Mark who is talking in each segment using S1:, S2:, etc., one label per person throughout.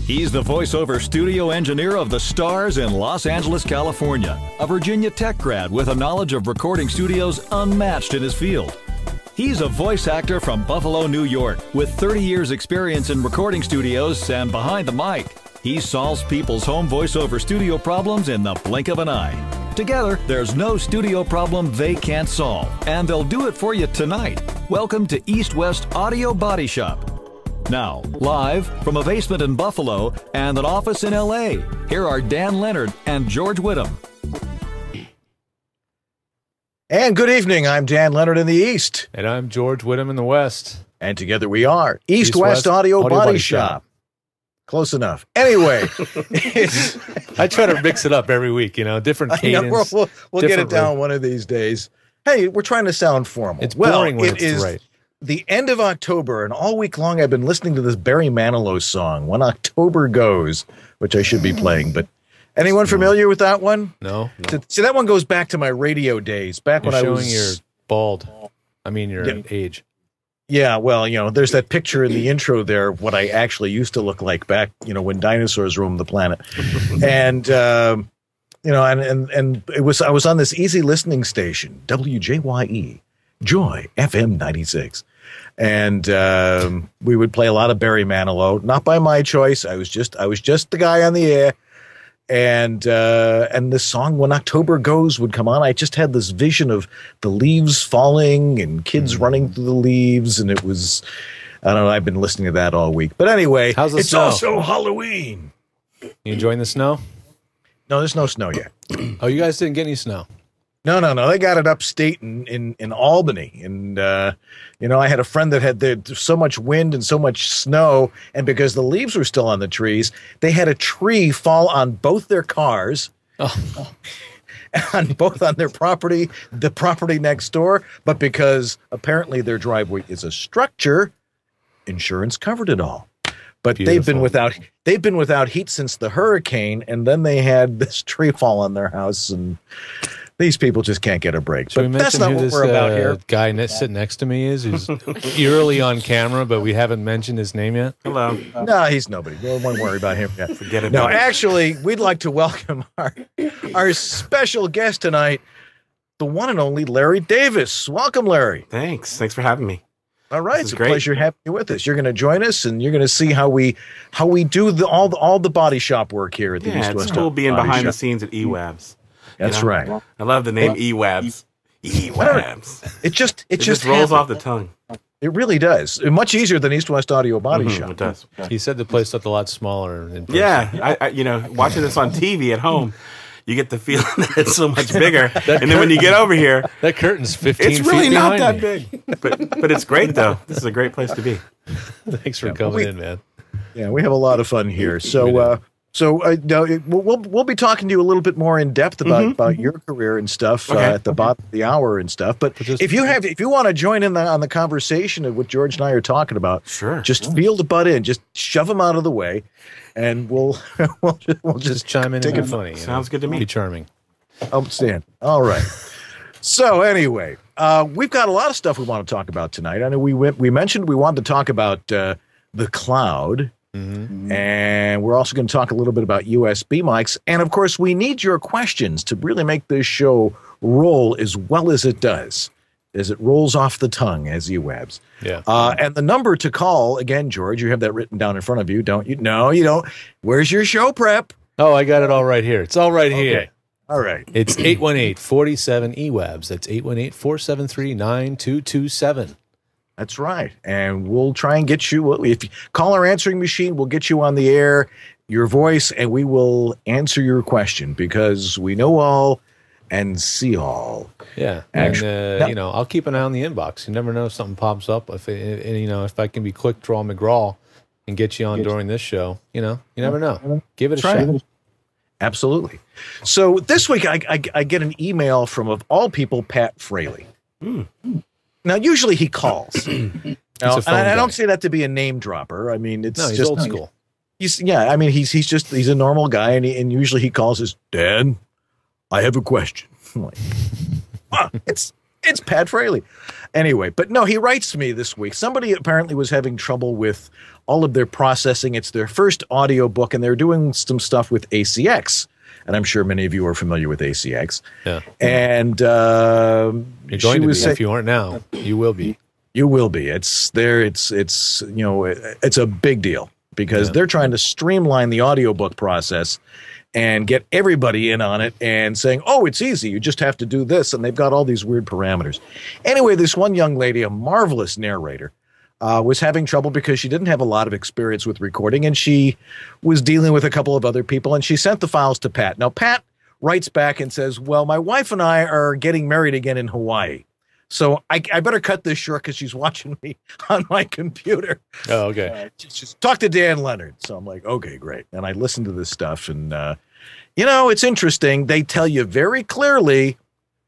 S1: He's the voiceover studio engineer of the Stars in Los Angeles, California, a Virginia Tech grad with a knowledge of recording studios unmatched in his field. He's a voice actor from Buffalo, New York, with 30 years experience in recording studios and behind the mic. He solves people's home voiceover studio problems in the blink of an eye. Together, there's no studio problem they can't solve, and they'll do it for you tonight. Welcome to East West Audio Body Shop. Now, live from a basement in Buffalo and an office in LA, here are Dan Leonard and George Whittam.
S2: And good evening, I'm Dan Leonard in the East.
S3: And I'm George Whittam in the West.
S2: And together we are East West Audio Body Shop. Close enough. Anyway,
S3: I try to mix it up every week, you know, different cadence.
S2: We'll get it down one of these days. Hey, we're trying to sound formal.
S3: It's boring when it's right.
S2: The end of October, and all week long I've been listening to this Barry Manilow song, When October Goes, which I should be playing. But anyone familiar with that one?
S3: No.
S2: See, that one goes back to my radio days, back when I was...
S3: showing your bald. I mean, your age.
S2: Yeah, well, you know, there's that picture in the intro there of what I actually used to look like back, you know, when dinosaurs roamed the planet. And, you know, and I was on this easy listening station, WJYE. Joy FM 96, and we would play a lot of Barry Manilow, not by my choice. I was just the guy on the air, and this song When October Goes would come on. I just had this vision of the leaves falling and kids running through the leaves, and it was, I don't know. I've been listening to that all week, but anyway, it's
S3: snow?
S2: Also Halloween.
S3: You enjoying the snow?
S2: No, there's no snow yet.
S3: Oh, you guys didn't get any snow?
S2: No. They got it upstate in Albany. And, you know, I had a friend that had so much wind and so much snow. And because the leaves were still on the trees, they had a tree fall on both their cars, on their property, the property next door. But because apparently their driveway is a structure, insurance covered it all. But
S3: Beautiful.
S2: they've been without heat since the hurricane. And then they had this tree fall on their house, and these people just can't get a break.
S3: Should
S2: but that's not what we're about here.
S3: Guy sitting next to me who's eerily on camera, but we haven't mentioned his name yet.
S4: Hello.
S2: No, he's nobody. Don't worry about him yet.
S4: Forget it.
S2: No, actually, we'd like to welcome our special guest tonight, the one and only Larry Davis. Welcome, Larry.
S4: Thanks for having me.
S2: All right, it's a pleasure having you with us. You're going to join us, and you're going to see how we do all the body shop work here at the East West.
S4: It's cool being behind the scenes at eWabs.
S2: That's right.
S4: I love the name eWabs. eWabs.
S2: It just
S4: rolls off the tongue.
S2: It really does. Much easier than East West Audio Body Shop.
S4: It does.
S3: He said the place looked a lot smaller in person.
S4: Yeah, I you know, watching this on TV at home, you get the feeling that it's so much bigger. And then when you get over here,
S3: that curtain's 15 feet
S4: it's really not that
S3: me.
S4: big. But it's great though. This is a great place to be.
S3: Thanks for coming in, man.
S2: Yeah, we have a lot of fun here. So we'll be talking to you a little bit more in depth about your career and stuff at the bottom of the hour and stuff. But if you want to join in on the conversation of what George and I are talking about,
S4: sure,
S2: just feel the butt in, just shove them out of the way, and we'll just
S3: chime in.
S2: Take it
S3: funny.
S4: Sounds good to me.
S3: Be charming.
S2: Understand. All right. So anyway, we've got a lot of stuff we want to talk about tonight. I know we mentioned we wanted to talk about the cloud. Mm-hmm. And we're also going to talk a little bit about USB mics. And, of course, we need your questions to really make this show roll as well as it does, as it rolls off the tongue, as eWabs.
S3: Yeah.
S2: And the number to call, again, George, you have that written down in front of you, don't you? No, you don't. Where's your show prep?
S3: Oh, I got it all right here. It's all right here.
S2: All right.
S3: It's 818-47-EWABS. That's 818-473-9227.
S2: That's right. And we'll try and get you, if you call our answering machine, we'll get you on the air, your voice, and we will answer your question because we know all and see all.
S3: Yeah. And, you know, I'll keep an eye on the inbox. You never know if something pops up. If I can be quick draw McGraw and get you on during this show, you never know. Give it a shot.
S2: Absolutely. So this week I get an email from, of all people, Pat Fraley. Now, usually he calls. Now, I don't say that to be a name dropper. I mean, it's
S3: he's
S2: just
S3: old school.
S2: He's a normal guy, and usually he calls us, Dad, I have a question. I'm like, it's It's Pat Fraley. Anyway, but no, he writes to me this week. Somebody apparently was having trouble with all of their processing. It's their first audio book, and they're doing some stuff with ACX. And I'm sure many of you are familiar with ACX.
S3: Yeah.
S2: And
S3: you're going to be. If you aren't now, you will be.
S2: You will be. It's there. It's it's a big deal because they're trying to streamline the audiobook process and get everybody in on it and saying, oh, it's easy. You just have to do this. And they've got all these weird parameters. Anyway, this one young lady, a marvelous narrator, was having trouble because she didn't have a lot of experience with recording, and she was dealing with a couple of other people, and she sent the files to Pat. Now, Pat writes back and says, well, my wife and I are getting married again in Hawaii. So I better cut this short because she's watching me on my computer.
S3: Oh, okay.
S2: Just talk to Dan Leonard. So I'm like, okay, great. And I listened to this stuff, and it's interesting. They tell you very clearly,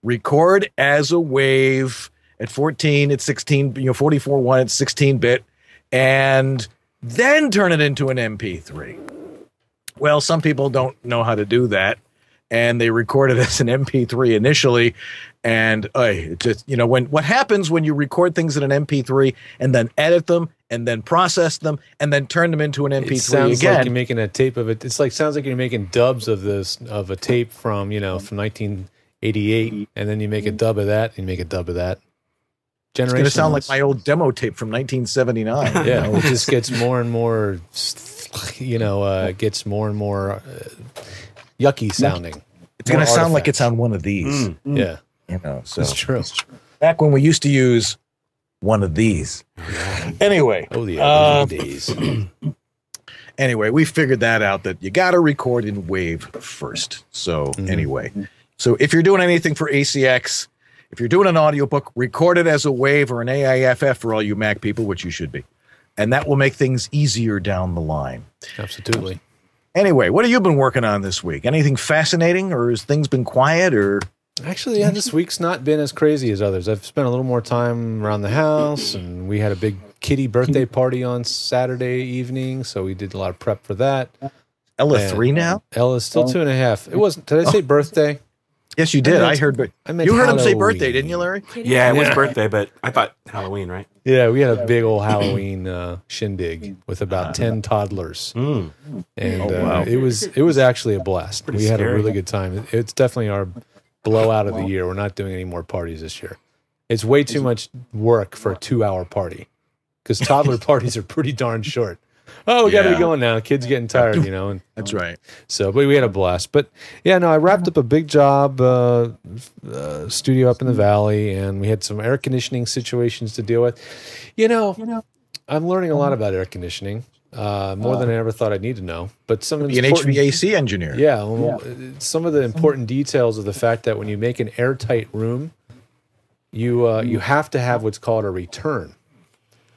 S2: record as a wave at 14, at 16, 44.1, it's 16-bit, and then turn it into an MP3. Well, some people don't know how to do that, and they record it as an MP3 initially. And it just, what happens when you record things in an MP3 and then edit them and then process them and then turn them into an MP3
S3: it sounds
S2: again.
S3: Like you're making a tape of it. Sounds like you're making dubs of a tape from 1988, and then you make a dub of that and you make a dub of that.
S2: It's going to sound like my old demo tape from 1979.
S3: Yeah, it just gets more and more, gets more and more yucky sounding.
S2: It's going to sound like it's on one of these.
S3: Yeah.
S2: So
S3: it's true.
S2: Back when we used to use one of these. Anyway.
S3: Oh, the old days.
S2: Anyway, we figured that out, that you got to record in WAVE first. So anyway, so if you're doing anything for ACX, if you're doing an audiobook, record it as a WAVE or an AIFF for all you Mac people, which you should be. And that will make things easier down the line.
S3: Absolutely.
S2: Anyway, what have you been working on this week? Anything fascinating, or has things been quiet, or...
S3: Actually, yeah, this week's not been as crazy as others. I've spent a little more time around the house, and we had a big kitty birthday party on Saturday evening, so we did a lot of prep for that.
S2: Ella 3 now?
S3: Ella's still 2.5. It wasn't. Did I say birthday?
S2: Yes, you did. I heard. But you heard him say birthday, didn't you, Larry?
S4: Yeah, it was birthday, but I thought Halloween, right?
S3: Yeah, we had a big old Halloween shindig with about 10 toddlers, and it was actually a blast.
S4: Pretty
S3: we had
S4: scary.
S3: a really good time. It's definitely our blowout of the year. We're not doing any more parties this year. It's way too much work for a 2-hour party because toddler parties are pretty darn short. Oh, we got to be going now. Kids getting tired, And,
S2: That's right.
S3: So, but we had a blast. But yeah, no, I wrapped up a big job studio up in the valley, and we had some air conditioning situations to deal with. I'm learning a lot about air conditioning, more than I ever thought I'd need to know. But some of
S2: Be an HVAC engineer.
S3: Yeah, some of the important details of the fact that when you make an airtight room, you have to have what's called a return.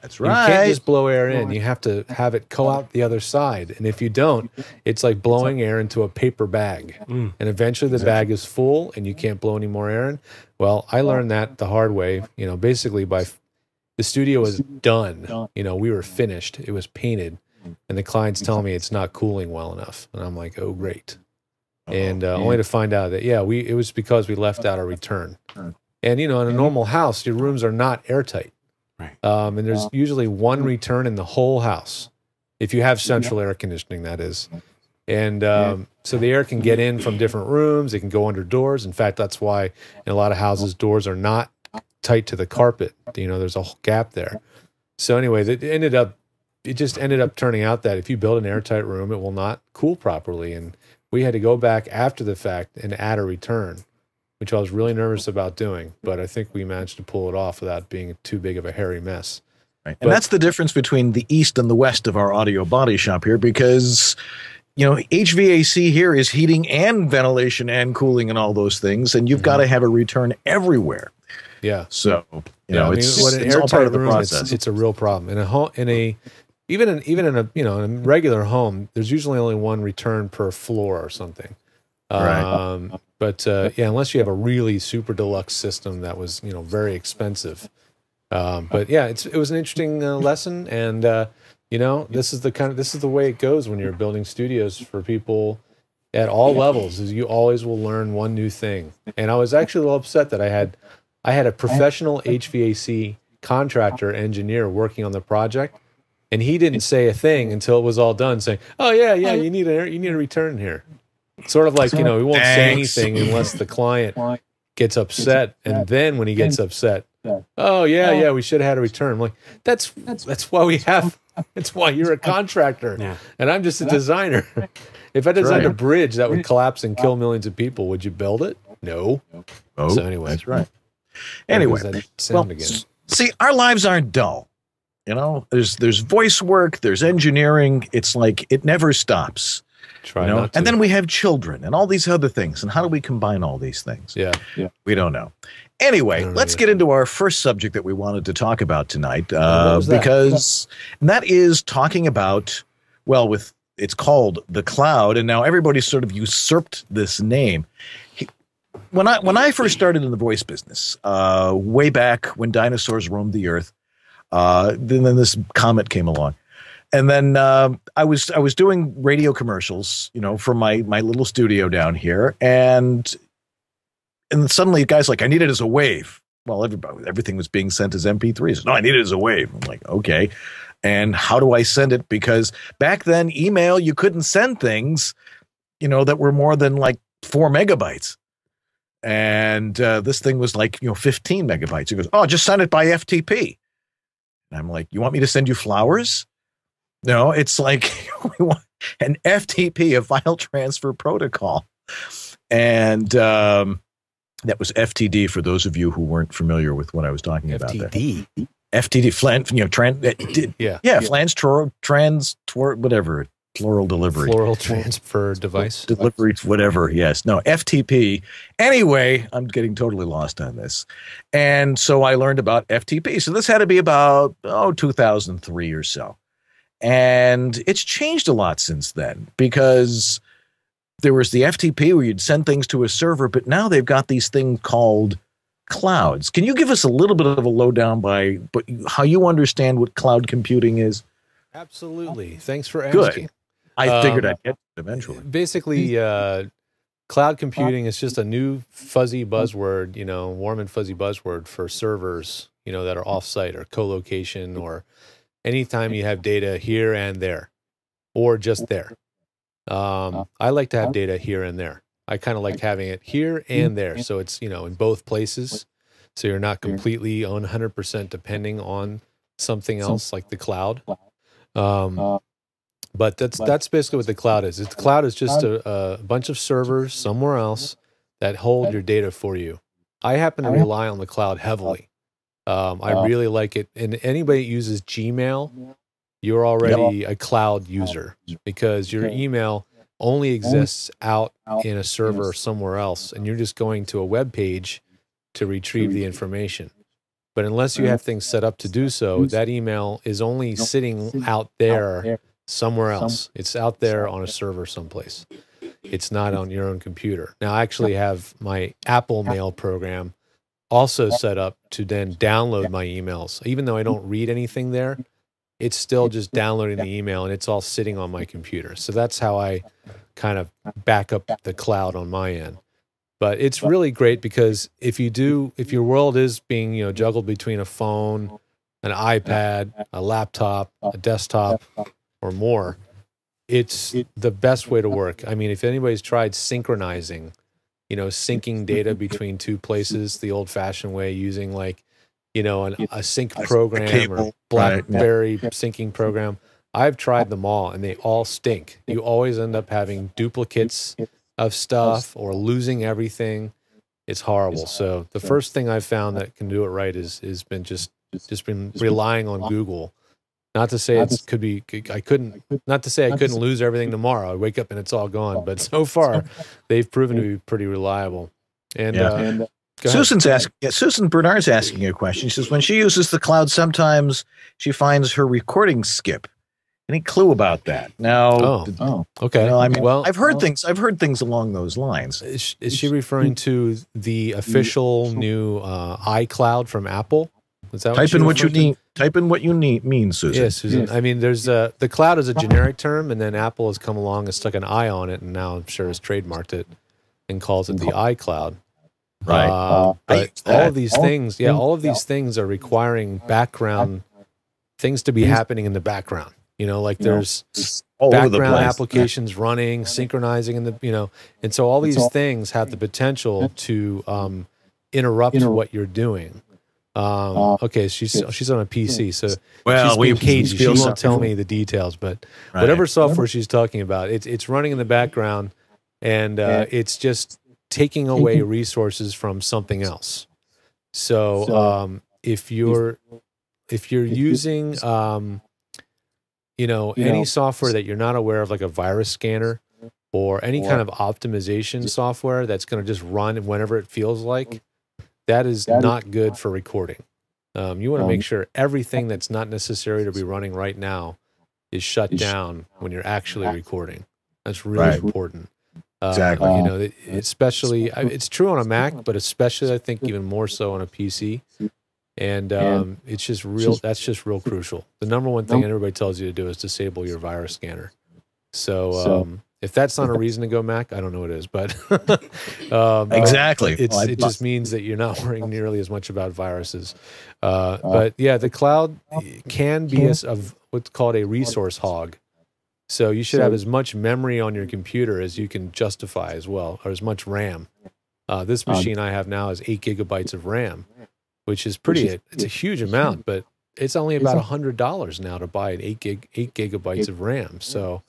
S2: That's right.
S3: You can't just blow air in. You have to have it go out the other side. And if you don't, it's like blowing air into a paper bag. And eventually the bag is full and you can't blow any more air in. Well, I learned that the hard way, basically by the studio was done. We were finished. It was painted. And the client's telling me it's not cooling well enough. And I'm like, oh, great. And only to find out that, it was because we left out a return. And, in a normal house, your rooms are not airtight. And there's usually one return in the whole house, if you have central air conditioning, that is. And so the air can get in from different rooms. It can go under doors. In fact, that's why in a lot of houses, doors are not tight to the carpet. There's a whole gap there. So anyway, it just ended up turning out that if you build an airtight room, it will not cool properly. And we had to go back after the fact and add a return, which I was really nervous about doing, but I think we managed to pull it off without being too big of a hairy mess.
S2: Right. And that's the difference between the east and the west of our audio body shop here, because, HVAC here is heating and ventilation and cooling and all those things, and you've got to have a return everywhere.
S3: Yeah.
S2: So,
S3: it's all part of the process. It's a real problem. Even in a regular home, there's usually only one return per floor or something.
S2: Right.
S3: But unless you have a really super deluxe system that was very expensive. But yeah, it was an interesting lesson, and this is the way it goes when you're building studios for people at all levels. Is you always will learn one new thing. And I was actually a little upset that I had I had a professional HVAC contractor engineer working on the project, and he didn't say a thing until it was all done, saying, "Oh yeah, you need a return here." Sort of like, we won't say anything unless the client gets upset, and then when he gets upset, "Oh yeah, we should have had a return." I'm like, that's why we have. It's why you're a contractor, and I'm just a designer. If I designed a bridge that would collapse and kill millions of people, would you build it? No.
S2: Oh,
S3: so anyway,
S2: that's right. Anyway, see, our lives aren't dull. There's voice work, there's engineering. It's like it never stops. And then we have children and all these other things. And how do we combine all these things?
S3: Yeah.
S2: We don't know. Anyway, let's get into our first subject that we wanted to talk about tonight, because that is talking about, it's called the cloud, and now everybody's sort of usurped this name. When I first started in the voice business, way back when dinosaurs roamed the earth, then this comet came along. And then I was doing radio commercials, for my little studio down here, and suddenly the guy's like, I need it as a wave. Well, everything was being sent as MP3s. No, I need it as a wave. I'm like, okay. And how do I send it? Because back then, email, you couldn't send things, that were more than like 4 megabytes. And this thing was like, 15 megabytes. He goes, oh, just send it by FTP. And I'm like, you want me to send you flowers? No, it's like we want an FTP, a file transfer protocol. And that was FTD for those of you who weren't familiar with what I was talking about there. FTD, whatever, floral delivery.
S3: Floral transfer device.
S2: Delivery, whatever, yes. No, FTP. Anyway, I'm getting totally lost on this. And so I learned about FTP. So this had to be about, 2003 or so. And it's changed a lot since then, because there was the FTP where you'd send things to a server, but now they've got these things called clouds. Can you give us a little bit of a lowdown but how you understand what cloud computing is?
S3: Absolutely. Thanks for asking.
S2: Good. I figured I'd get it eventually.
S3: Basically, cloud computing is just a new fuzzy buzzword, warm and fuzzy buzzword for servers, that are offsite or co-location, or anytime you have data here and there, or just there. I like to have data here and there. I kind of like having it here and there. So it's, in both places. So you're not completely 100% depending on something else like the cloud. But that's basically what the cloud is. The cloud is just a bunch of servers somewhere else that hold your data for you. I happen to rely on the cloud heavily. I really like it. And anybody that uses Gmail, you're already a cloud user, because your email only exists out in a server somewhere else, and you're just going to a web page to retrieve the information. But unless you have things set up to do so, that email is only sitting out there somewhere else. It's out there on a server someplace. It's not on your own computer. Now, I actually have my Apple Mail program also set up to then download my emails. Even though I don't read anything there, it's still just downloading the email, and it's all sitting on my computer. So that's how I kind of back up the cloud on my end. But it's really great, because if your world is being, juggled between a phone, an iPad, a laptop, a desktop, or more, it's the best way to work. I mean, if anybody's tried synchronizing, syncing data between two places the old-fashioned way, using a sync program or BlackBerry syncing program. I've tried them all, and they all stink. You always end up having duplicates of stuff or losing everything. It's horrible. So the first thing I've found that can do it right is been relying on Google. Not to say I couldn't lose everything tomorrow. I wake up and it's all gone. But so far, they've proven to be pretty reliable. And
S2: Susan Bernard's asking a question. She says, when she uses the cloud, sometimes she finds her recordings skip. Any clue about that? Now,
S3: okay.
S2: I've heard things along those lines.
S3: Is she referring to the official new iCloud from Apple? Is that
S2: Type in what you mean, Susan.
S3: Yes, Susan. I mean, there's the cloud is a generic term, and then Apple has come along and stuck an I on it, and now I'm sure has trademarked it and calls it the iCloud.
S2: Right.
S3: But all of these things, all of these things are requiring background things to be happening in the background. Like there's background applications running, synchronizing in the, and so all these things have the potential to interrupt what you're doing. Okay, she's on a PC, so she's being cagey. She won't tell me the details, but whatever software she's talking about, it's running in the background, and it's just taking away resources from something else. So if you're using any software that you're not aware of, like a virus scanner or any kind of optimization software that's going to just run whenever it feels like, that is not good for recording. You want to make sure everything that's not necessary to be running right now is shut down when you're actually recording. That's really important.
S2: Exactly.
S3: Especially, it's true on a Mac, but especially I think even more so on a PC. And it's just real. That's just real crucial. The number one thing everybody tells you to do is disable your virus scanner. So if that's not a reason to go Mac, I don't know what it is. But
S2: exactly,
S3: it just means that you're not worrying nearly as much about viruses. But yeah, the cloud can be what's called a resource hog. So you should have as much memory on your computer as you can justify as well, or as much RAM. This machine I have now has 8 gigabytes of RAM, which is it's a huge amount, but it's only about $100 now to buy an 8 gigabytes of RAM. So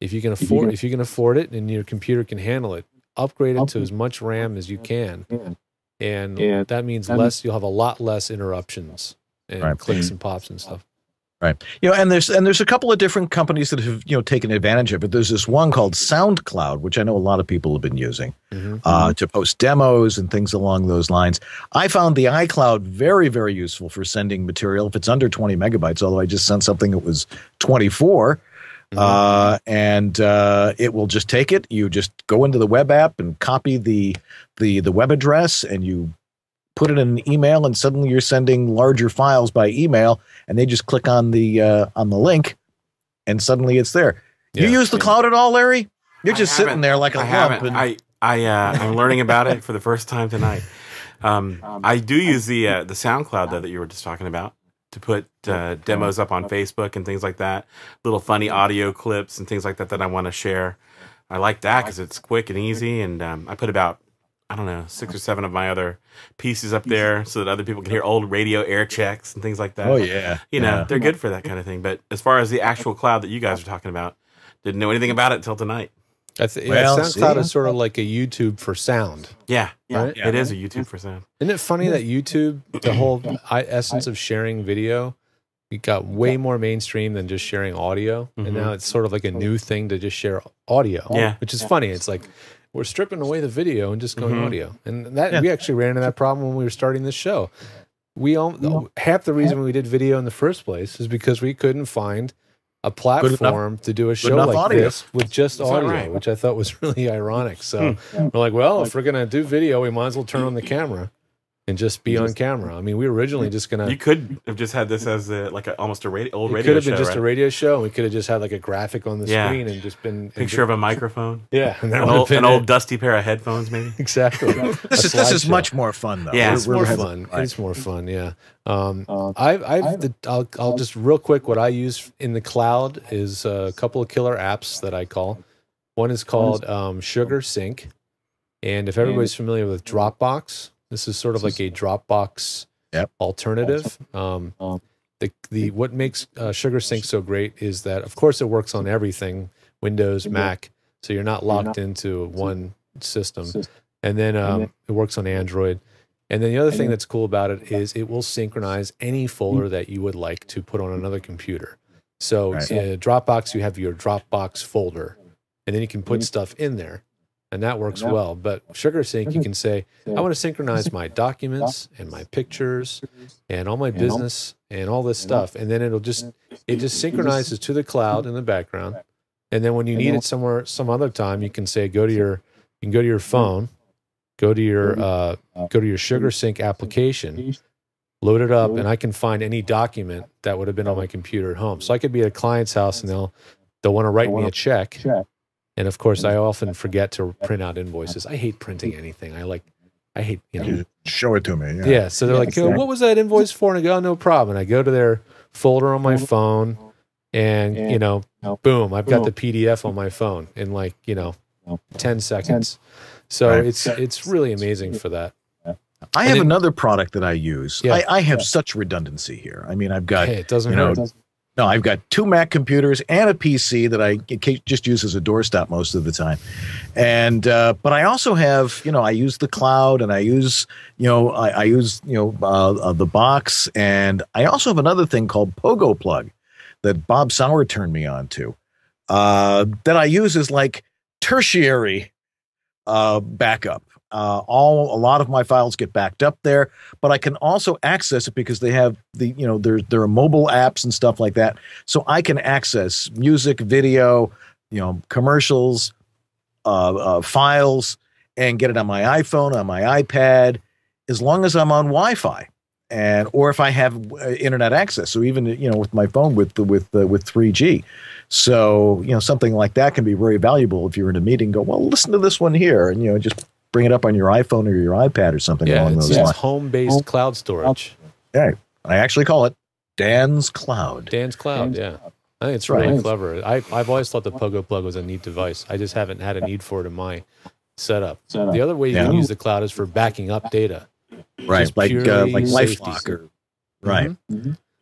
S3: if you can afford it and your computer can handle it, upgrade it to as much RAM as you can. And that means you'll have a lot less interruptions and clicks and pops and stuff.
S2: Right. And there's a couple of different companies that have, taken advantage of it. There's this one called SoundCloud, which I know a lot of people have been using to post demos and things along those lines. I found the iCloud very, very useful for sending material if it's under 20 megabytes, although I just sent something that was 24. And it will just take it. You just go into the web app and copy the web address, and you put it in an email, and suddenly you're sending larger files by email, and they just click on the link, and suddenly it's there. You use the cloud at all, Larry? You're just sitting there like a lump.
S4: I'm learning about it for the first time tonight. I do use the SoundCloud though that you were just talking about to put demos up on Facebook and things like that, little funny audio clips and things like that I want to share. I like that because it's quick and easy, and I put about 6 or 7 of my other pieces up there so that other people can hear old radio air checks and things like that.
S2: Oh, yeah.
S4: They're good for that kind of thing. But as far as the actual cloud that you guys are talking about, didn't know anything about it until tonight.
S3: SoundCloud is sort of like a YouTube for sound.
S4: Yeah,
S3: right?
S4: It is a YouTube for sound.
S3: Isn't it funny that YouTube, the whole essence of sharing video, it got way more mainstream than just sharing audio. And now it's sort of like a new thing to just share audio, which is funny. It's like, we're stripping away the video and just going audio. And we actually ran into that problem when we were starting this show. Half the reason we did video in the first place is because we couldn't find a platform to do a show like this with just audio, which I thought was really ironic. So we're like, well, if we're going to do video, we might as well turn on the camera and just be on camera. I mean, we were originally just going to...
S4: You could have just had this as almost a old radio show.
S3: It could have been just a radio show. We could have just had like a graphic on the screen and just been...
S4: Picture of a microphone.
S3: Yeah. And
S4: an old dusty pair of headphones, maybe.
S3: Exactly.
S2: This is much more fun, though.
S4: Yeah,
S3: it's more fun. It's more fun, yeah. I'll just real quick, what I use in the cloud is a couple of killer apps that I call. One is called Sugar Sync. And if everybody's familiar with Dropbox... This is sort of like a Dropbox alternative. What makes Sugar Sync so great is that, of course, it works on everything, Windows, Mac, so you're not locked into one system. And then it works on Android. And then the other thing that's cool about it is it will synchronize any folder that you would like to put on another computer. So in Dropbox, you have your Dropbox folder, and then you can put stuff in there. And that works well. But Sugar Sync, you can say, I want to synchronize my documents and my pictures and all my business and all this stuff. And then it just synchronizes to the cloud in the background. And then when you need it some other time, you can say, go to your phone, go to your Sugar Sync application, load it up, and I can find any document that would have been on my computer at home. So I could be at a client's house and they'll want to write me a check. And of course, I often forget to print out invoices. I hate printing anything. I I hate, you know.
S2: Show it to me.
S3: Yeah. So they're like, what was that invoice for? And I go, oh, no problem. And I go to their folder on my phone and, you know, boom, I've got the PDF on my phone in like, you know, 10 seconds. So it's really amazing for that.
S2: I have another product that I use.
S3: Yeah.
S2: I have such redundancy here. I mean, I've got,
S3: Hey, it doesn't hurt.
S2: No, I've got 2 Mac computers and a PC that I just use as a doorstop most of the time. And, but I also have, you know, I use the cloud and I use, you know, I use, you know, the box. And I also have another thing called Pogo Plug that Bob Sauer turned me on to, that I use as like tertiary backup. A lot of my files get backed up there, but I can also access it because they have the, you know, there are mobile apps and stuff like that. So I can access music, video, you know, commercials, files, and get it on my iPhone, on my iPad, as long as I'm on Wi-Fi, or if I have internet access. So even, you know, with my phone with 3G. So, you know, something like that can be very valuable if you're in a meeting. Go, well, listen to this one here, and, you know, just bring it up on your iPhone or your iPad or something along those lines.
S3: It's home-based cloud storage.
S2: Yeah, I actually call it Dan's Cloud.
S3: Dan's Cloud, yeah. I think it's really clever. I've always thought the Pogo Plug was a neat device. I just haven't had a need for it in my setup. The other way you can use the cloud is for backing up data.
S2: Right, like LifeLock.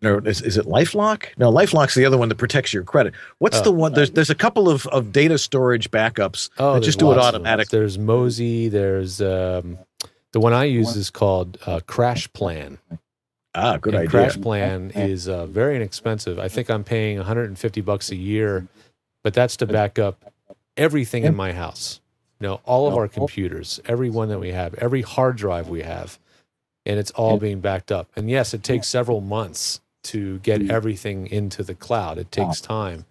S2: No, is it LifeLock? No, LifeLock's the other one that protects your credit. What's the one? There's a couple of data storage backups that just do it automatically.
S3: There's Mozy. There's the one I use is called Crash Plan.
S2: Ah, good idea.
S3: Crash Plan is very inexpensive. I think I'm paying $150 a year, but that's to back up everything in my house. You know, all of our computers, every one that we have, every hard drive we have, and it's all being backed up. And yes, it takes several months to get everything into the cloud. It takes time.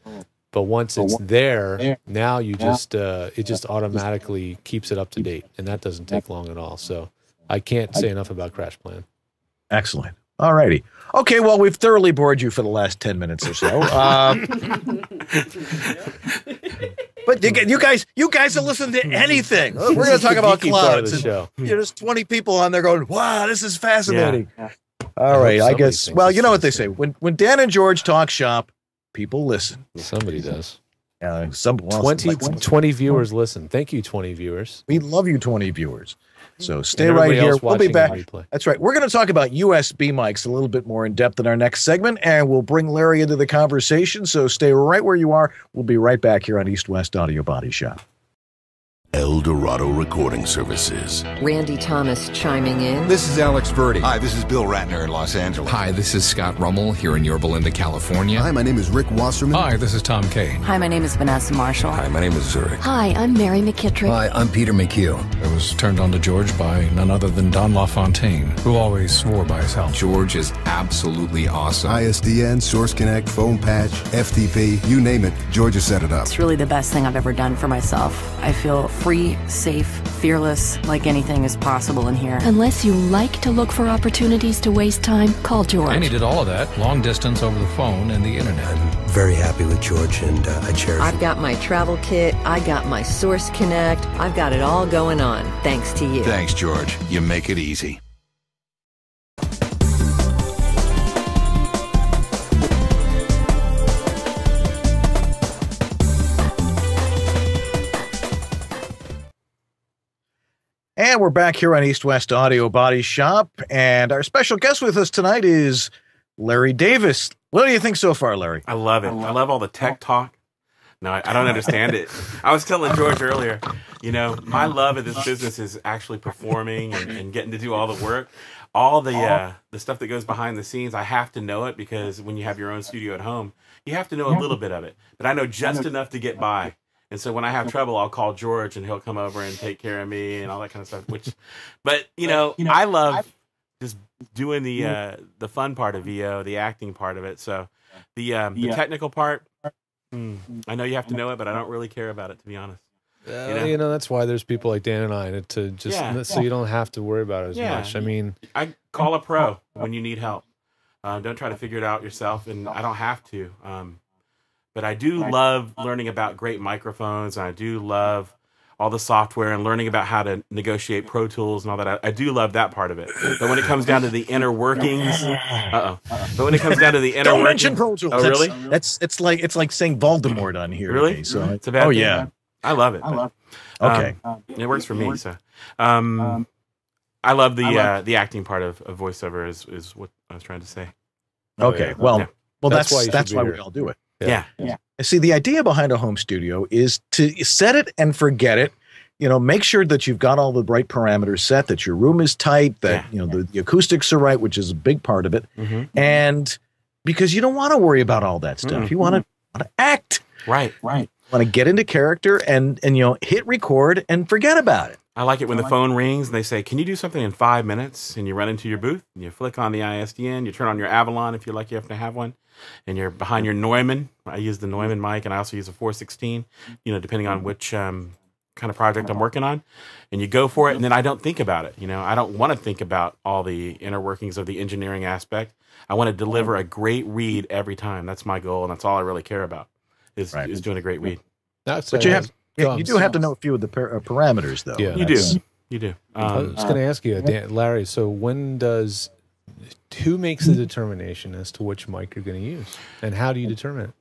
S3: But once it's there, now you just it just automatically keeps it up to date, and that doesn't take long at all. So I can't say enough about Crash Plan.
S2: Excellent. All righty. Okay, well, we've thoroughly bored you for the last 10 minutes or so. But you guys will listen to anything. We're going to talk about clouds. There's 20 people on there going, wow, this is fascinating. Yeah. All right, I guess. Well, you know what they say. When Dan and George talk shop, people listen.
S3: Somebody does.
S2: 20
S3: viewers listen. Thank you, 20 viewers.
S2: We love you, 20 viewers. So stay right here. We'll be back. That's right. We're going to talk about USB mics a little bit more in depth in our next segment, and we'll bring Larry into the conversation. So stay right where you are. We'll be right back here on East West Audio Body Shop.
S5: El Dorado Recording Services.
S6: Randy Thomas chiming in.
S7: This is Alex Verdi.
S8: Hi, this is Bill Ratner in Los Angeles.
S9: Hi, this is Scott Rummel here in Yorba Linda, California.
S7: Hi, my name is Rick Wasserman.
S9: Hi, this is Tom Kane.
S10: Hi, my name is Vanessa Marshall.
S5: Hi, my name is Zurich.
S10: Hi, I'm Mary McKittrick.
S7: Hi, I'm Peter McHugh.
S9: I was turned on to George by none other than Don LaFontaine, who always swore by his health.
S11: George is absolutely awesome.
S7: ISDN, Source Connect, Phone Patch, FTP, you name it, George has set it up.
S10: It's really the best thing I've ever done for myself. I feel free, safe, fearless, like anything is possible in here.
S12: Unless you like to look for opportunities to waste time, call George.
S9: And he did all of that, long distance over the phone and the internet.
S13: I'm very happy with George, and I cherish
S6: I've got my travel kit, I got my Source Connect, I've got it all going on, thanks to you.
S8: Thanks, George. You make it easy.
S2: And we're back here on East West Audio Body Shop, and our special guest with us tonight is Larry Davis. What do you think so far, Larry?
S4: I love it. I love all the tech talk. No, I don't understand it. I was telling George earlier, you know, my love of this business is actually performing and getting to do all the work. All the stuff that goes behind the scenes, I have to know it, because when you have your own studio at home, you have to know a little bit of it. But I know just enough to get by. And so when I have trouble, I'll call George and he'll come over and take care of me and all that kind of stuff. But you know, I love just doing the fun part of VO, the acting part of it. So the technical part, I know you have to know it, but I don't really care about it, to be honest.
S3: You know, that's why there's people like Dan and I to just so you don't have to worry about it as much. I mean,
S4: I call a pro when you need help. Don't try to figure it out yourself, and I don't have to. But I do love learning about great microphones, and I do love all the software and learning about how to negotiate Pro Tools and all that. I do love that part of it. But when it comes down to the inner workings, but when it comes down to the inner
S2: Don't
S4: workings,
S2: mention Pro Tools.
S4: Oh, really?
S2: It's like saying Voldemort on here.
S4: Really?
S2: Okay, so
S4: It's a bad
S2: oh
S4: thing?
S2: yeah.
S4: I love it.
S2: Okay.
S4: It works for me. So, I love the acting part of voiceover is what I was trying to say.
S2: Okay. Well, that's why
S3: be
S2: we all do it.
S4: Yeah.
S2: See, the idea behind a home studio is to set it and forget it. You know, make sure that you've got all the right parameters set, that your room is tight, that the acoustics are right, which is a big part of it. And because you don't want to worry about all that stuff, you want to act.
S4: Right.
S2: Want to get into character and hit record and forget about it.
S4: I like it when the phone rings and they say, "Can you do something in 5 minutes?" And you run into your booth and you flick on the ISDN, you turn on your Avalon if you're lucky enough to have one, and you're behind your Neumann. I use the Neumann mic, and I also use a 416. Depending on which kind of project I'm working on, and you go for it. And then I don't think about it. I don't want to think about all the inner workings of the engineering aspect. I want to deliver a great read every time. That's my goal, and that's all I really care about is doing a great read.
S2: But you do have to know a few of the parameters, though.
S3: Yeah,
S4: you do.
S3: I was going to ask you, Larry. So who makes the determination as to which mic you're going to use, and how do you determine it?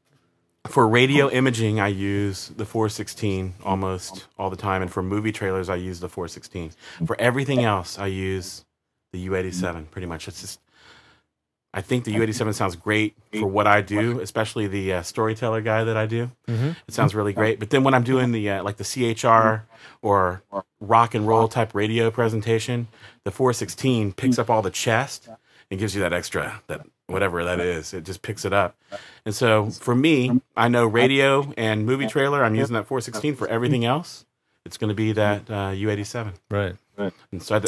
S4: For radio imaging, I use the 416 almost all the time, and for movie trailers, I use the 416. For everything else, I use the U87 pretty much. It's just, I think the U87 sounds great for what I do, especially the storyteller guy that I do. It sounds really great. But then when I'm doing the like the CHR or rock and roll type radio presentation, the 416 picks up all the chest and gives you that extra, that whatever that is. It just picks it up. And so for me, I know radio and movie trailer, I'm using that 416. For everything else, it's going to be that U87.
S3: Right.
S4: And so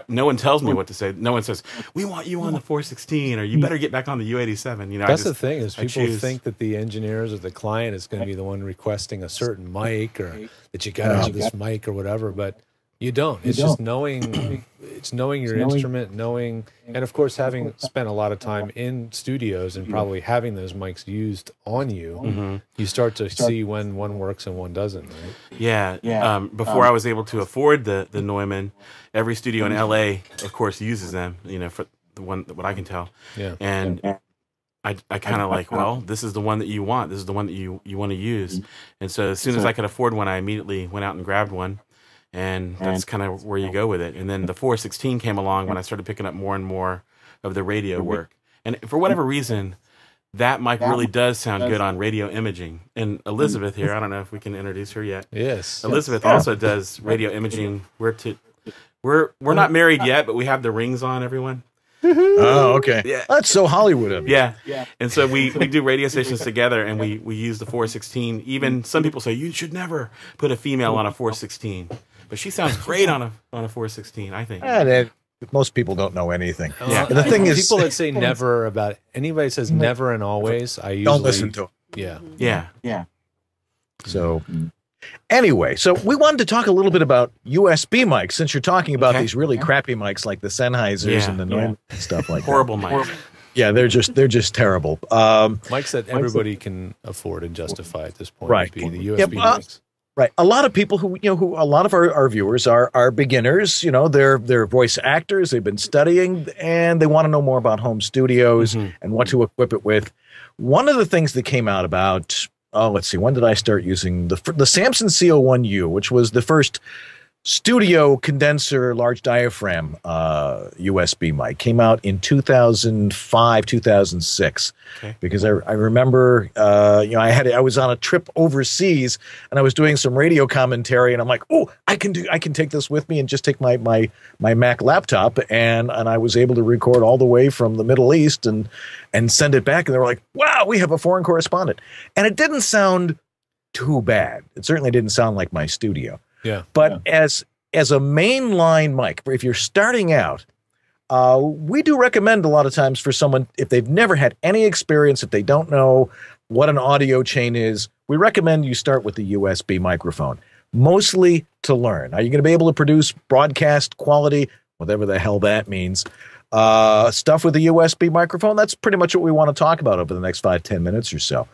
S4: no one tells me what to say. No one says, "We want you on the 416," or "You better get back on the U87."
S3: That's the thing is people think that the engineers or the client is going to be the one requesting a certain mic or that you got to have this mic or whatever, but you don't. It's just knowing. It's knowing your instrument, and of course having spent a lot of time in studios and probably having those mics used on you, you start to see when one works and one doesn't. Right?
S4: Yeah. Before I was able to afford the Neumann, every studio in LA, of course, uses them. For the one what I can tell. Yeah. And I kind of like, well, this is the one that you want. This is the one that you want to use. And so as soon as I could afford one, I immediately went out and grabbed one. And that's kind of where you go with it. And then the 416 came along when I started picking up more and more of the radio work. And for whatever reason, that mic really does sound good on radio imaging. And Elizabeth here, I don't know if we can introduce her yet.
S3: Yes.
S4: Elizabeth also does radio imaging. We're not married yet, but we have the rings on, everyone.
S2: Oh, okay.
S4: Yeah.
S2: That's so Hollywood of you.
S4: Yeah. And so we do radio stations together, and we use the 416. Even some people say, you should never put a female on a 416. But she sounds great on a 416, I think.
S2: Most people don't know anything.
S3: Yeah.
S2: The thing is,
S3: people that say never about anybody says never and always, I usually
S2: don't listen to
S3: them.
S4: Yeah.
S2: So anyway, so we wanted to talk a little bit about USB mics, since you're talking about these really crappy mics like the Sennheisers and the Neumann and stuff like
S4: horrible
S2: that.
S4: Mics.
S2: Yeah, they're just terrible.
S3: Mics that everybody can afford and justify at this point would be the USB mics.
S2: Right. A lot of people who a lot of our viewers are beginners, they're voice actors, they've been studying, and they want to know more about home studios and what to equip it with. One of the things that came out about, let's see, when did I start using the Samson CO1U, which was the first studio condenser large diaphragm USB mic, came out in 2005, 2006. Because I remember I was on a trip overseas and I was doing some radio commentary, and I'm like, oh, I can take this with me and just take my Mac laptop, and I was able to record all the way from the Middle East and send it back, and they were like, wow, we have a foreign correspondent. And it didn't sound too bad. It certainly didn't sound like my studio.
S3: Yeah.
S2: But as a mainline mic, if you're starting out, we do recommend a lot of times for someone, if they've never had any experience, if they don't know what an audio chain is, we recommend you start with the USB microphone, mostly to learn. Are you going to be able to produce broadcast quality, whatever the hell that means, stuff with the USB microphone? That's pretty much what we want to talk about over the next 5-10 minutes or so.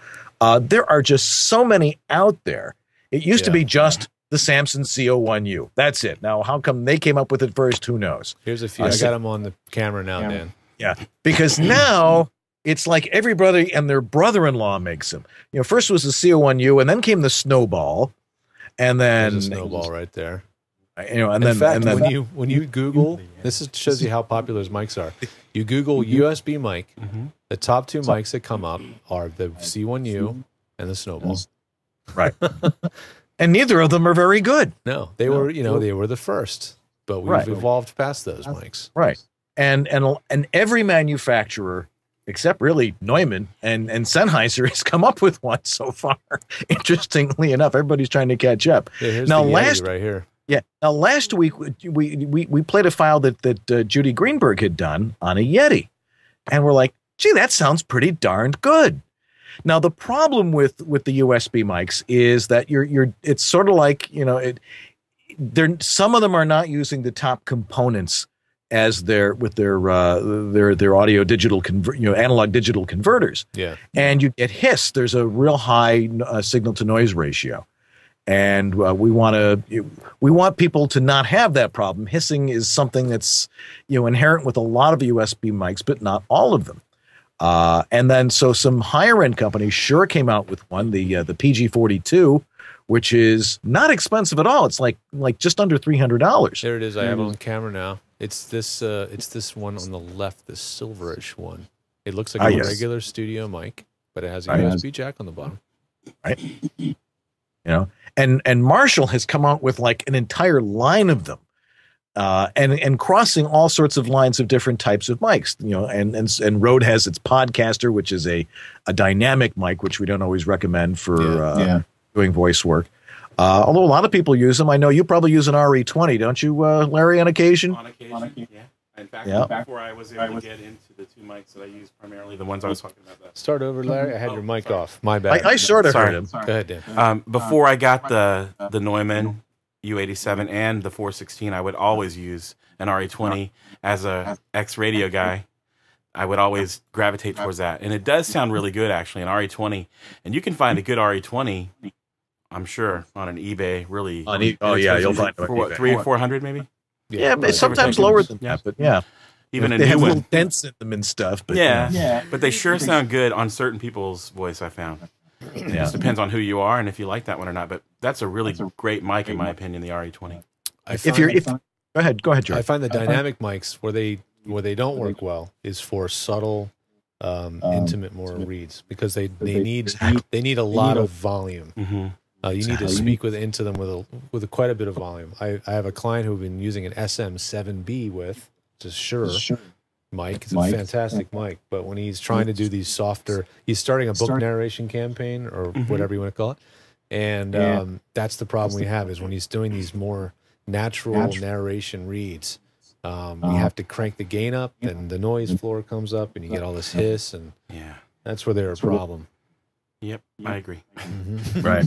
S2: There are just so many out there. It used to be just the Samson CO1U. That's it. Now, how come they came up with it first? Who knows?
S3: Here's a few. I got them on the camera now, Dan.
S2: Yeah, because now it's like everybody and their brother-in-law makes them. You know, first was the CO1U, and then came the Snowball, and then
S3: there's a Snowball right there.
S2: You know, and
S3: in
S2: then
S3: fact,
S2: and then
S3: when you Google, shows you how popular his mics are. You Google USB mic, the top two mics that come up are the C1U and the Snowball.
S2: Right. And neither of them are very good.
S3: No, they were, they were the first, but we've evolved past those mics.
S2: Right. And every manufacturer, except really Neumann and Sennheiser, has come up with one so far. Interestingly enough, everybody's trying to catch up.
S3: Yeah, here's now, the Yeti right here.
S2: Yeah. Now, last week we played a file that Judy Greenberg had done on a Yeti, and we're like, gee, that sounds pretty darned good. Now, the problem with the USB mics is that it's sort of like, some of them are not using the top components as their audio digital analog digital converters.
S3: Yeah.
S2: And you get hiss. There's a real high signal to noise ratio. And we want people to not have that problem. Hissing is something that's inherent with a lot of USB mics, but not all of them. And then so some higher end companies sure came out with one, the PG42, which is not expensive at all. It's like just under $300.
S3: There it is. I have it on camera now. It's this one on the left, this silverish one. It looks like a regular studio mic, but it has a USB jack on the bottom.
S2: Right. And Marshall has come out with like an entire line of them. And crossing all sorts of lines of different types of mics, and Rode has its Podcaster, which is a dynamic mic, which we don't always recommend for doing voice work. Although a lot of people use them. I know you probably use an RE20, don't you, Larry, on occasion?
S4: On occasion, yeah. In fact, before I was able to get into the two mics that I use, primarily the ones I was talking about.
S3: Start over, Larry. I had your mic off. My bad.
S2: I sort of heard him.
S3: Go ahead, Dan.
S4: Before I got the Neumann U87 and the 416, I would always use an RE20 as a ex-radio guy. I would always gravitate towards that. And it does sound really good, actually, an RE20. And you can find a good RE20, I'm sure, on an eBay, really.
S2: You'll find it
S4: for what, 300 or 400 maybe?
S2: Yeah, but it's sometimes lower than that, but yeah.
S4: Even a
S2: they
S4: new
S2: have
S4: one.
S2: little dents in them and stuff. But
S4: but they sure sound good on certain people's voice, I found. It just depends on who you are and if you like that one or not. But that's a really great mic, in my opinion, the RE20.
S2: Go ahead, George.
S3: I find the dynamic mics where they don't work well is for subtle, intimate more reads, because they need a lot of volume. You need to speak into them with quite a bit of volume. I have a client who've been using an SM7B with, which is Shure mic. It's a fantastic mic, but when he's trying to do these softer, he's starting a book narration campaign or whatever you want to call it, and that's the problem we have is when he's doing these more natural narration reads, we have to crank the gain up, and the noise floor comes up, and you get all this hiss, and that's where they're a problem.
S4: Yep, I agree.
S2: Right.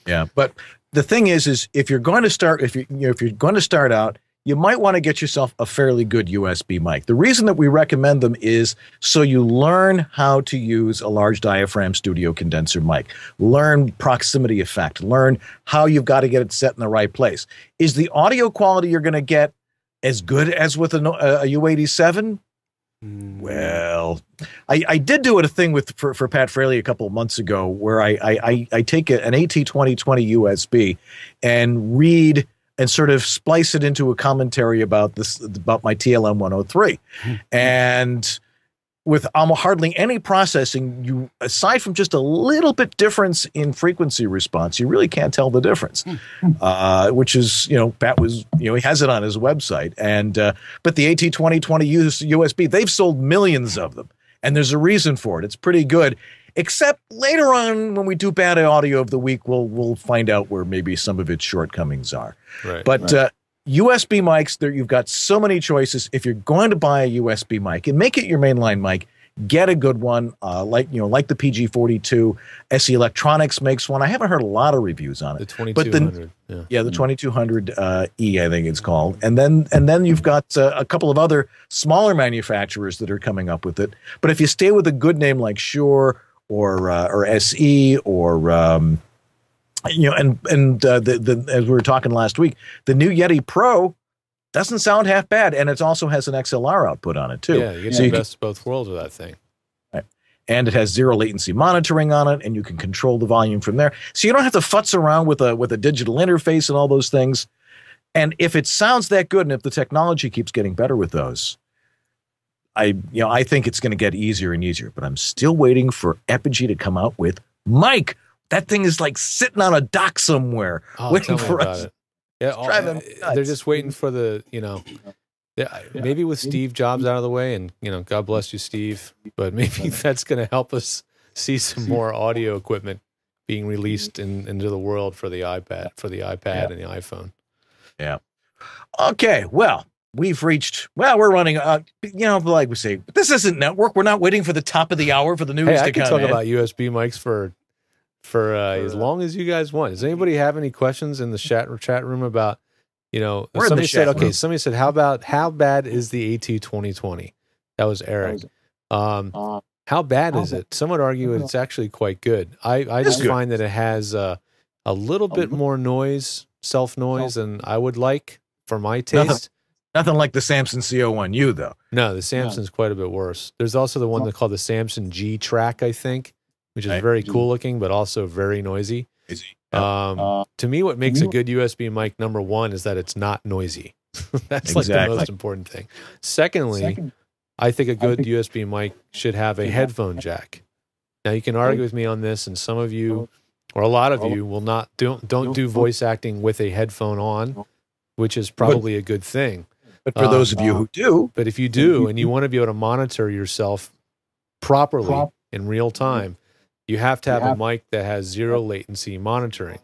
S2: Yeah, but the thing is if you're going to start, if you're going to start out, you might want to get yourself a fairly good USB mic. The reason that we recommend them is so you learn how to use a large diaphragm studio condenser mic, learn proximity effect, learn how you've got to get it set in the right place. Is the audio quality you're going to get as good as with a U87? Well, I did do a thing for Pat Fraley a couple of months ago where I take an AT2020 USB and read and sort of splice it into a commentary about my TLM 103, and with almost hardly any processing, aside from just a little bit difference in frequency response, you really can't tell the difference. Which is, Pat was, he has it on his website, and but the AT2020 USB, they've sold millions of them, and there's a reason for it. It's pretty good, except later on when we do bad audio of the week, we'll find out where maybe some of its shortcomings are.
S3: Right.
S2: But USB mics, you've got so many choices. If you're going to buy a USB mic and make it your mainline mic, get a good one, like the PG42. SE Electronics makes one. I haven't heard a lot of reviews on it.
S3: The 2200.
S2: The 2200E, I think it's called. And then you've got a couple of other smaller manufacturers that are coming up with it. But if you stay with a good name like Shure or SE or You know, and as we were talking last week, the new Yeti Pro doesn't sound half bad, and it also has an XLR output on it too.
S3: Yeah, you get the best of both worlds with that thing.
S2: Right. And it has zero latency monitoring on it, and you can control the volume from there. So you don't have to futz around with a digital interface and all those things. And if it sounds that good, and if the technology keeps getting better with those, I think it's going to get easier and easier. But I'm still waiting for Epigee to come out with Mike. That thing is like sitting on a dock somewhere, waiting for us.
S3: Yeah, they're just waiting for the, maybe with Steve Jobs out of the way, and God bless you, Steve. But maybe that's going to help us see some more audio equipment being released into the world for the iPad, and the iPhone.
S2: Yeah. Okay. Well, we've reached. Well, we're running. Like we say, this isn't network. We're not waiting for the top of the hour for the news to come in.
S3: I can talk about USB mics for as long as you guys want. Does anybody have any questions in the chat room about, somebody said, how bad is the AT 2020? That was Eric. How bad is it? Some would argue it's actually quite good. I just find that it has a little bit more noise, self noise, than I would like for my taste.
S2: Nothing like the Samson CO1U though.
S3: No, the Samson's quite a bit worse. There's also the one called the Samson G Track, I think, which is very cool looking, but also very noisy. To me, what makes a good USB mic, number one, is that it's not noisy. That's like the most important thing. Secondly, I think a good USB mic should have a headphone jack. Now, you can argue with me on this, and some of you, or a lot of you, will don't do voice acting with a headphone on, which is probably a good thing.
S2: But for those of you who do,
S3: but if you do, and you want to be able to monitor yourself properly in real time, you have to have a mic that has zero latency monitoring.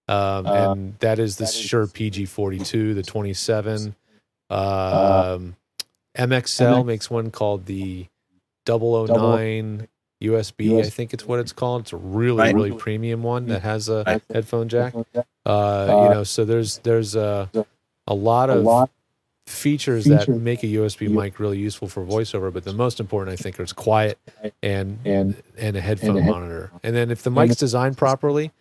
S3: And that is the Shure PG42, the 27. MXL makes one called the 009 USB, I think it's what it's called. It's a really, really premium one that has a headphone jack. So there's a lot of features that make a USB mic really useful for voiceover, but the most important, I think, is quiet and a headphone monitor. And then if the mic's designed properly,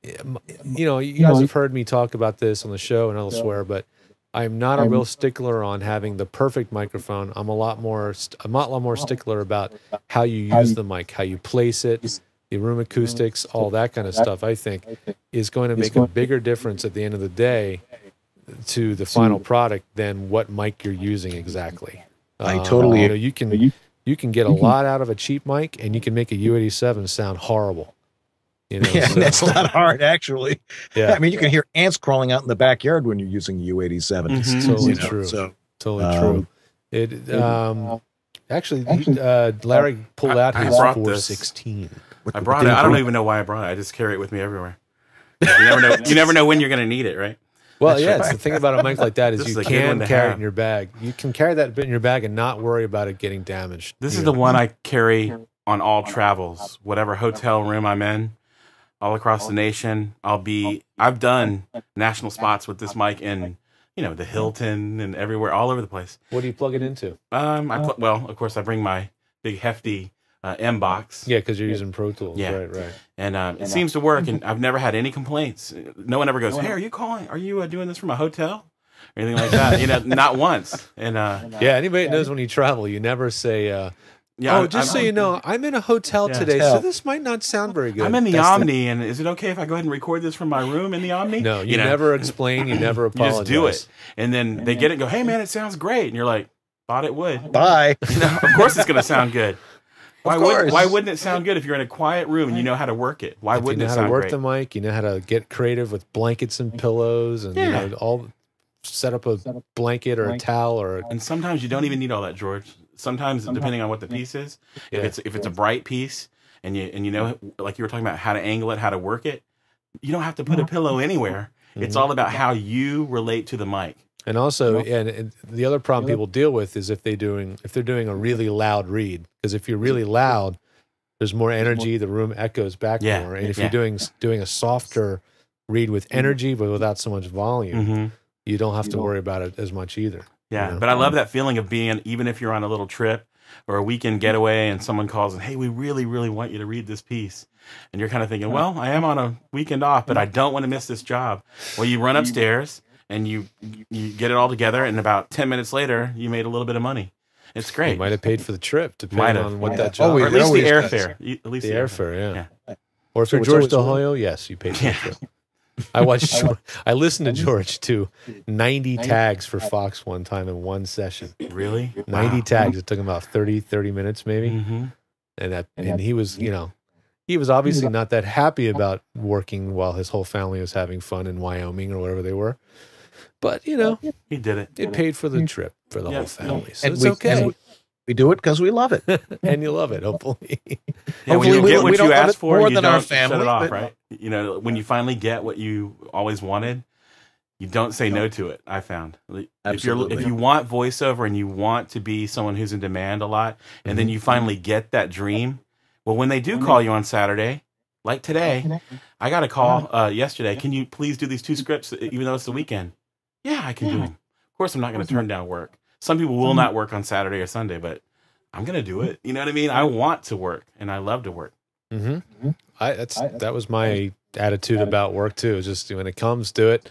S3: you guys have heard me talk about this on the show and elsewhere, but I'm not a real stickler on having the perfect microphone. I'm a lot more stickler about how you use the mic, how you place it, the room acoustics, all that kind of stuff. I think is going to make a bigger difference at the end of the day to the final product than what mic you're using exactly.
S2: I totally agree.
S3: You can get a lot out of a cheap mic, and you can make a U87 sound horrible.
S2: And that's not hard, actually. Yeah, I mean, you can hear ants crawling out in the backyard when you're using a U87.
S3: It's totally true. Totally true. It actually, Larry pulled out his 416.
S4: I brought it. I don't even know why I brought it. I just carry it with me everywhere. You never know when you're going to need it, right?
S3: Well, it's the thing about a mic like that is you can carry it in your bag. You can carry that bit in your bag and not worry about it getting damaged.
S4: This is the one I carry on all travels, whatever hotel room I'm in, all across the nation. I've done national spots with this mic in, the Hilton and everywhere, all over the place.
S3: What do you plug it into?
S4: Well, of course, I bring my big hefty M box.
S3: Yeah, because you're using Pro Tools.
S4: Yeah.
S3: Right.
S4: And it seems to work, and I've never had any complaints. No one ever goes, "Hey, are you doing this from a hotel?" or anything like that. Not once. And
S3: anybody that knows when you travel, you never say, so you know, I'm in a hotel today, so this might not sound very good.
S4: I'm in the Omni, and is it okay if I go ahead and record this from my room in the Omni?
S3: No, you never explain, you never apologize.
S4: You just do it. And then they get it and go, "Hey, man, it sounds great." And you're like, "Thought it would."
S2: Bye.
S4: Of course it's going to sound good. Why wouldn't it sound good if you're in a quiet room and you know how to work it? Why wouldn't it sound great?
S3: You know how to work the mic. You know how to get creative with blankets and pillows, and all set up a blanket or a towel
S4: and sometimes you don't even need all that, George. Sometimes, depending on what the piece is, if it's a bright piece and you know, like you were talking about how to angle it, how to work it, you don't have to put a pillow anywhere. It's all about how you relate to the mic.
S3: And also, and the other problem people deal with is if they're doing a really loud read. Because if you're really loud, there's more energy. The room echoes back more. And if you're doing a softer read with energy but without so much volume, you don't have to worry about it as much either.
S4: Yeah, but I love that feeling of being, even if you're on a little trip or a weekend getaway and someone calls and, hey, we really, really want you to read this piece. And you're kind of thinking, well, I am on a weekend off, but I don't want to miss this job. Well, you run upstairs and you get it all together, and about 10 minutes later, you made a little bit of money. It's great.
S3: You might have paid for the trip, depending on what that job.
S4: Or at least the airfare. At least
S3: the airfare, yeah. Or if you're George DeHoyo, yes, you paid for the trip. I listened to George to 90 tags for Fox one time in one session.
S4: Really?
S3: 90 tags. It took him about 30 minutes maybe. And he was, he was obviously not that happy about working while his whole family was having fun in Wyoming or wherever they were. But, he
S4: did it.
S3: It paid for the trip for the whole family. So
S2: and
S3: it's okay.
S2: We do it because we love it.
S3: And you love it, hopefully.
S4: When you get what you asked for,
S2: more
S4: you
S2: than
S4: don't
S2: our family,
S4: shut it off, right? When you finally get what you always wanted, you don't say no to it, I found.
S2: Absolutely.
S4: If you want voiceover and you want to be someone who's in demand a lot, and then you finally get that dream, well, when they do call you on Saturday, like today, I got a call yesterday, can you please do these 2 scripts, even though it's the weekend? Yeah, I can do them. Of course, I'm not going to turn down work. Some people will not work on Saturday or Sunday, but I'm going to do it. You know what I mean? I want to work, and I love to work.
S3: That was my attitude about work too. It's just when it comes to it,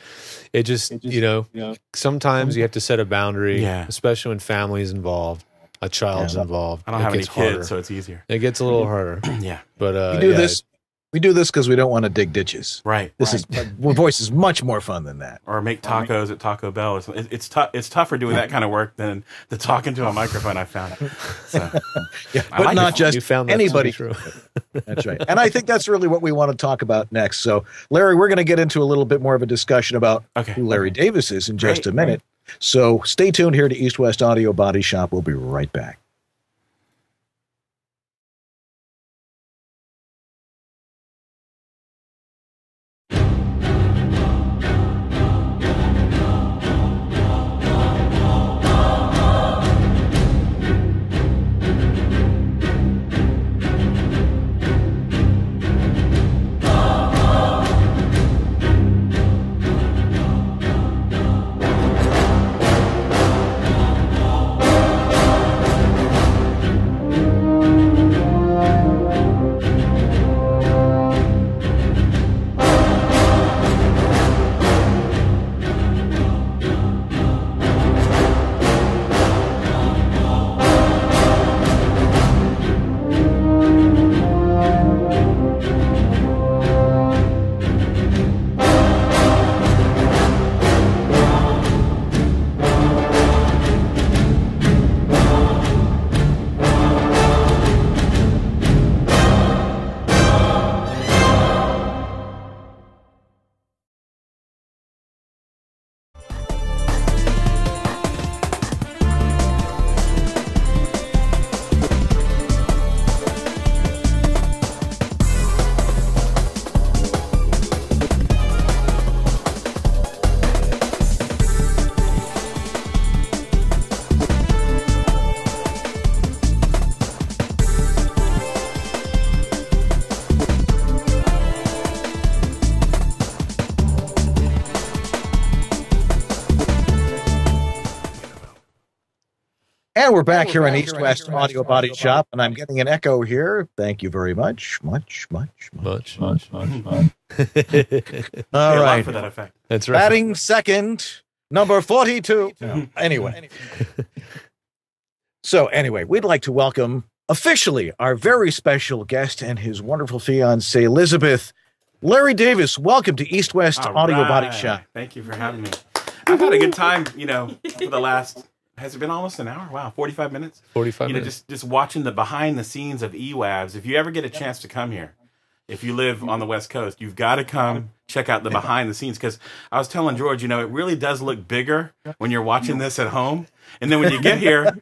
S3: it just sometimes you have to set a boundary, especially when family's involved, a child's involved.
S4: I don't have any kids, so it's easier.
S3: It gets a little harder. But
S2: we do this because we don't want to dig ditches.
S4: Right.
S2: Voice is much more fun than that.
S4: Or make tacos at Taco Bell. It's tougher doing that kind of work than the talking to a microphone, I found. So,
S2: but not just anybody.
S3: True.
S2: That's right. And I think that's really what we want to talk about next. So, Larry, we're going to get into a little bit more of a discussion about who Larry Davis is in just a minute. So stay tuned here to East West Audio Body Shop. We'll be right back. And we're back here in East West Audio Body Shop, and I'm getting an echo here. Thank you very much. Much.
S3: All
S2: right.
S4: For that effect.
S3: That's right.
S2: Batting second, number 42. Anyway. So anyway, we'd like to welcome officially our very special guest and his wonderful fiancée, Elizabeth. Larry Davis, welcome to East West Audio Body Shop.
S4: Thank you for having me. I've had a good time, for the last... Has it been almost an hour? Wow, 45 minutes?
S3: 45 minutes.
S4: Just watching the behind the scenes of EWABs. If you ever get a chance to come here, if you live on the West Coast, you've got to come check out the behind the scenes. Because I was telling George, it really does look bigger when you're watching this at home. And then when you get here,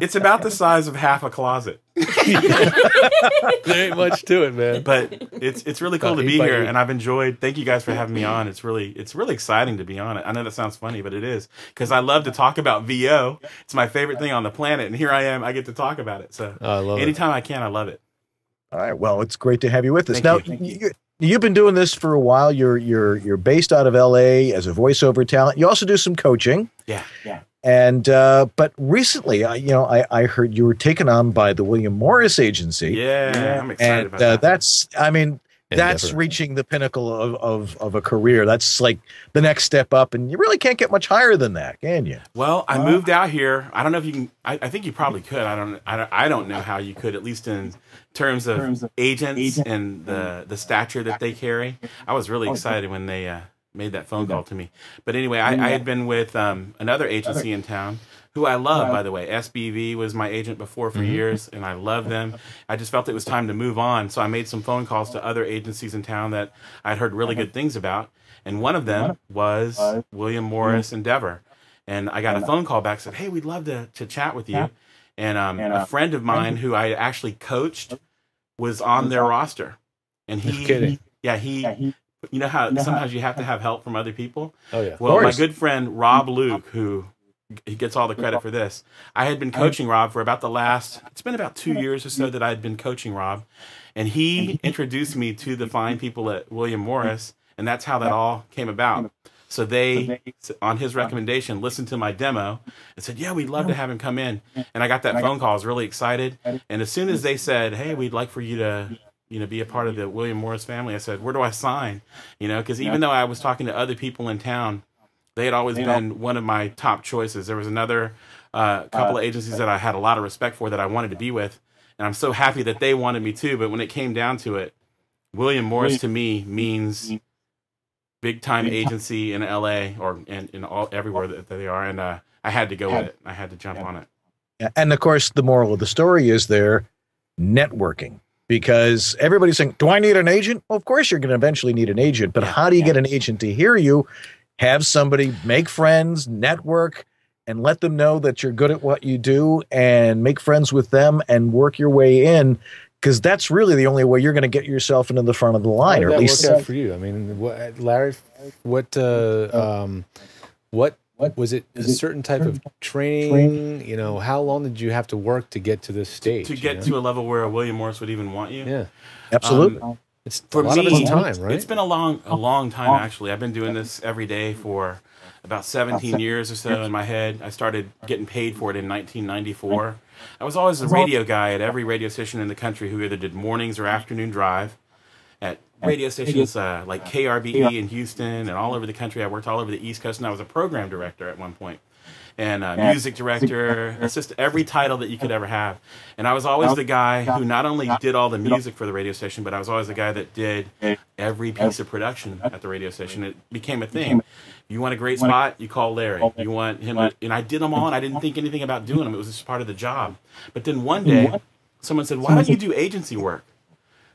S4: it's about the size of half a closet.
S3: There ain't much to it, man.
S4: But it's really cool to be here, and I've enjoyed. Thank you guys for having me on. It's really exciting to be on it. I know that sounds funny, but it is, because I love to talk about VO. It's my favorite thing on the planet, and here I am. I get to talk about it. So anytime I can, I love it.
S2: All right. Well, it's great to have you with us.
S4: Thank
S2: Now,
S4: you.
S2: you've been doing this for a while. You're based out of LA as a voiceover talent. You also do some coaching.
S4: Yeah.
S2: And but recently, I heard you were taken on by the William Morris Agency.
S4: Yeah, I'm excited about that.
S2: That's, I mean, that's
S3: Endeavor. Reaching
S2: the pinnacle of a career. That's like the next step up, and you really can't get much higher than that, can you?
S4: Well, I moved out here. I don't know if you can. I think you probably could. I don't know how you could, at least in terms of agents and the stature that they carry. I was really excited when they made that phone call to me. But anyway, I had been with another agency in town who I love, by the way. SBV was my agent before for years, and I love them. I just felt it was time to move on, so I made some phone calls to other agencies in town that I'd heard really good things about, and one of them was William Morris Endeavor. And I got a phone call back, said, hey, we'd love to chat with you. And a friend of mine who I actually coached was on their roster. And he,
S3: kidding.
S4: Yeah, he, you know how sometimes you have to have help from other people?
S3: Oh, yeah.
S4: Well, my good friend Rob Luke, who he gets all the credit for this. I had been coaching Rob for about it's been about 2 years or so that I had been coaching Rob. And he introduced me to the fine people at William Morris, and that's how that all came about. So they, on his recommendation, listened to my demo and said, yeah, we'd love to have him come in. And I got that phone call. I was really excited. And as soon as they said, hey, we'd like for you to be a part of the William Morris family, I said, where do I sign? Because even though I was talking to other people in town, they had always been one of my top choices. There was another couple of agencies that I had a lot of respect for that I wanted to be with. And I'm so happy that they wanted me too. But when it came down to it, William Morris to me means big time agency in LA or in everywhere that they are. And I had to go with it. I had to jump on it.
S2: And of course, the moral of the story is there networking. Because everybody's saying, do I need an agent? Well, of course you're going to eventually need an agent. But how do you get an agent to hear you? Have somebody make friends, network, and let them know that you're good at what you do, and make friends with them and work your way in, because that's really the only way you're going to get yourself into the front of the line.
S3: How
S2: Or
S3: did
S2: at
S3: that
S2: least
S3: work out for you. I mean, Larry, what was it? A certain type of training? How long did you have to work to get to this stage?
S4: To get to a level where William Morris would even want you?
S3: Yeah,
S2: absolutely.
S3: It's
S4: for
S3: a lot of it's time, right?
S4: It's been a long time, actually. I've been doing this every day for about 17 years or so in my head. I started getting paid for it in 1994. I was always a radio guy at every radio station in the country who either did mornings or afternoon drive at radio stations like KRBE in Houston and all over the country. I worked all over the East Coast, and I was a program director at one point. And music director, assistant, every title that you could ever have. And I was always the guy who not only did all the music for the radio station, but I was always the guy that did every piece of production at the radio station. It became a thing. You want a great spot, you call Larry. You want him, and I did them all, and I didn't think anything about doing them. It was just part of the job. But then one day, someone said, why don't you do agency work?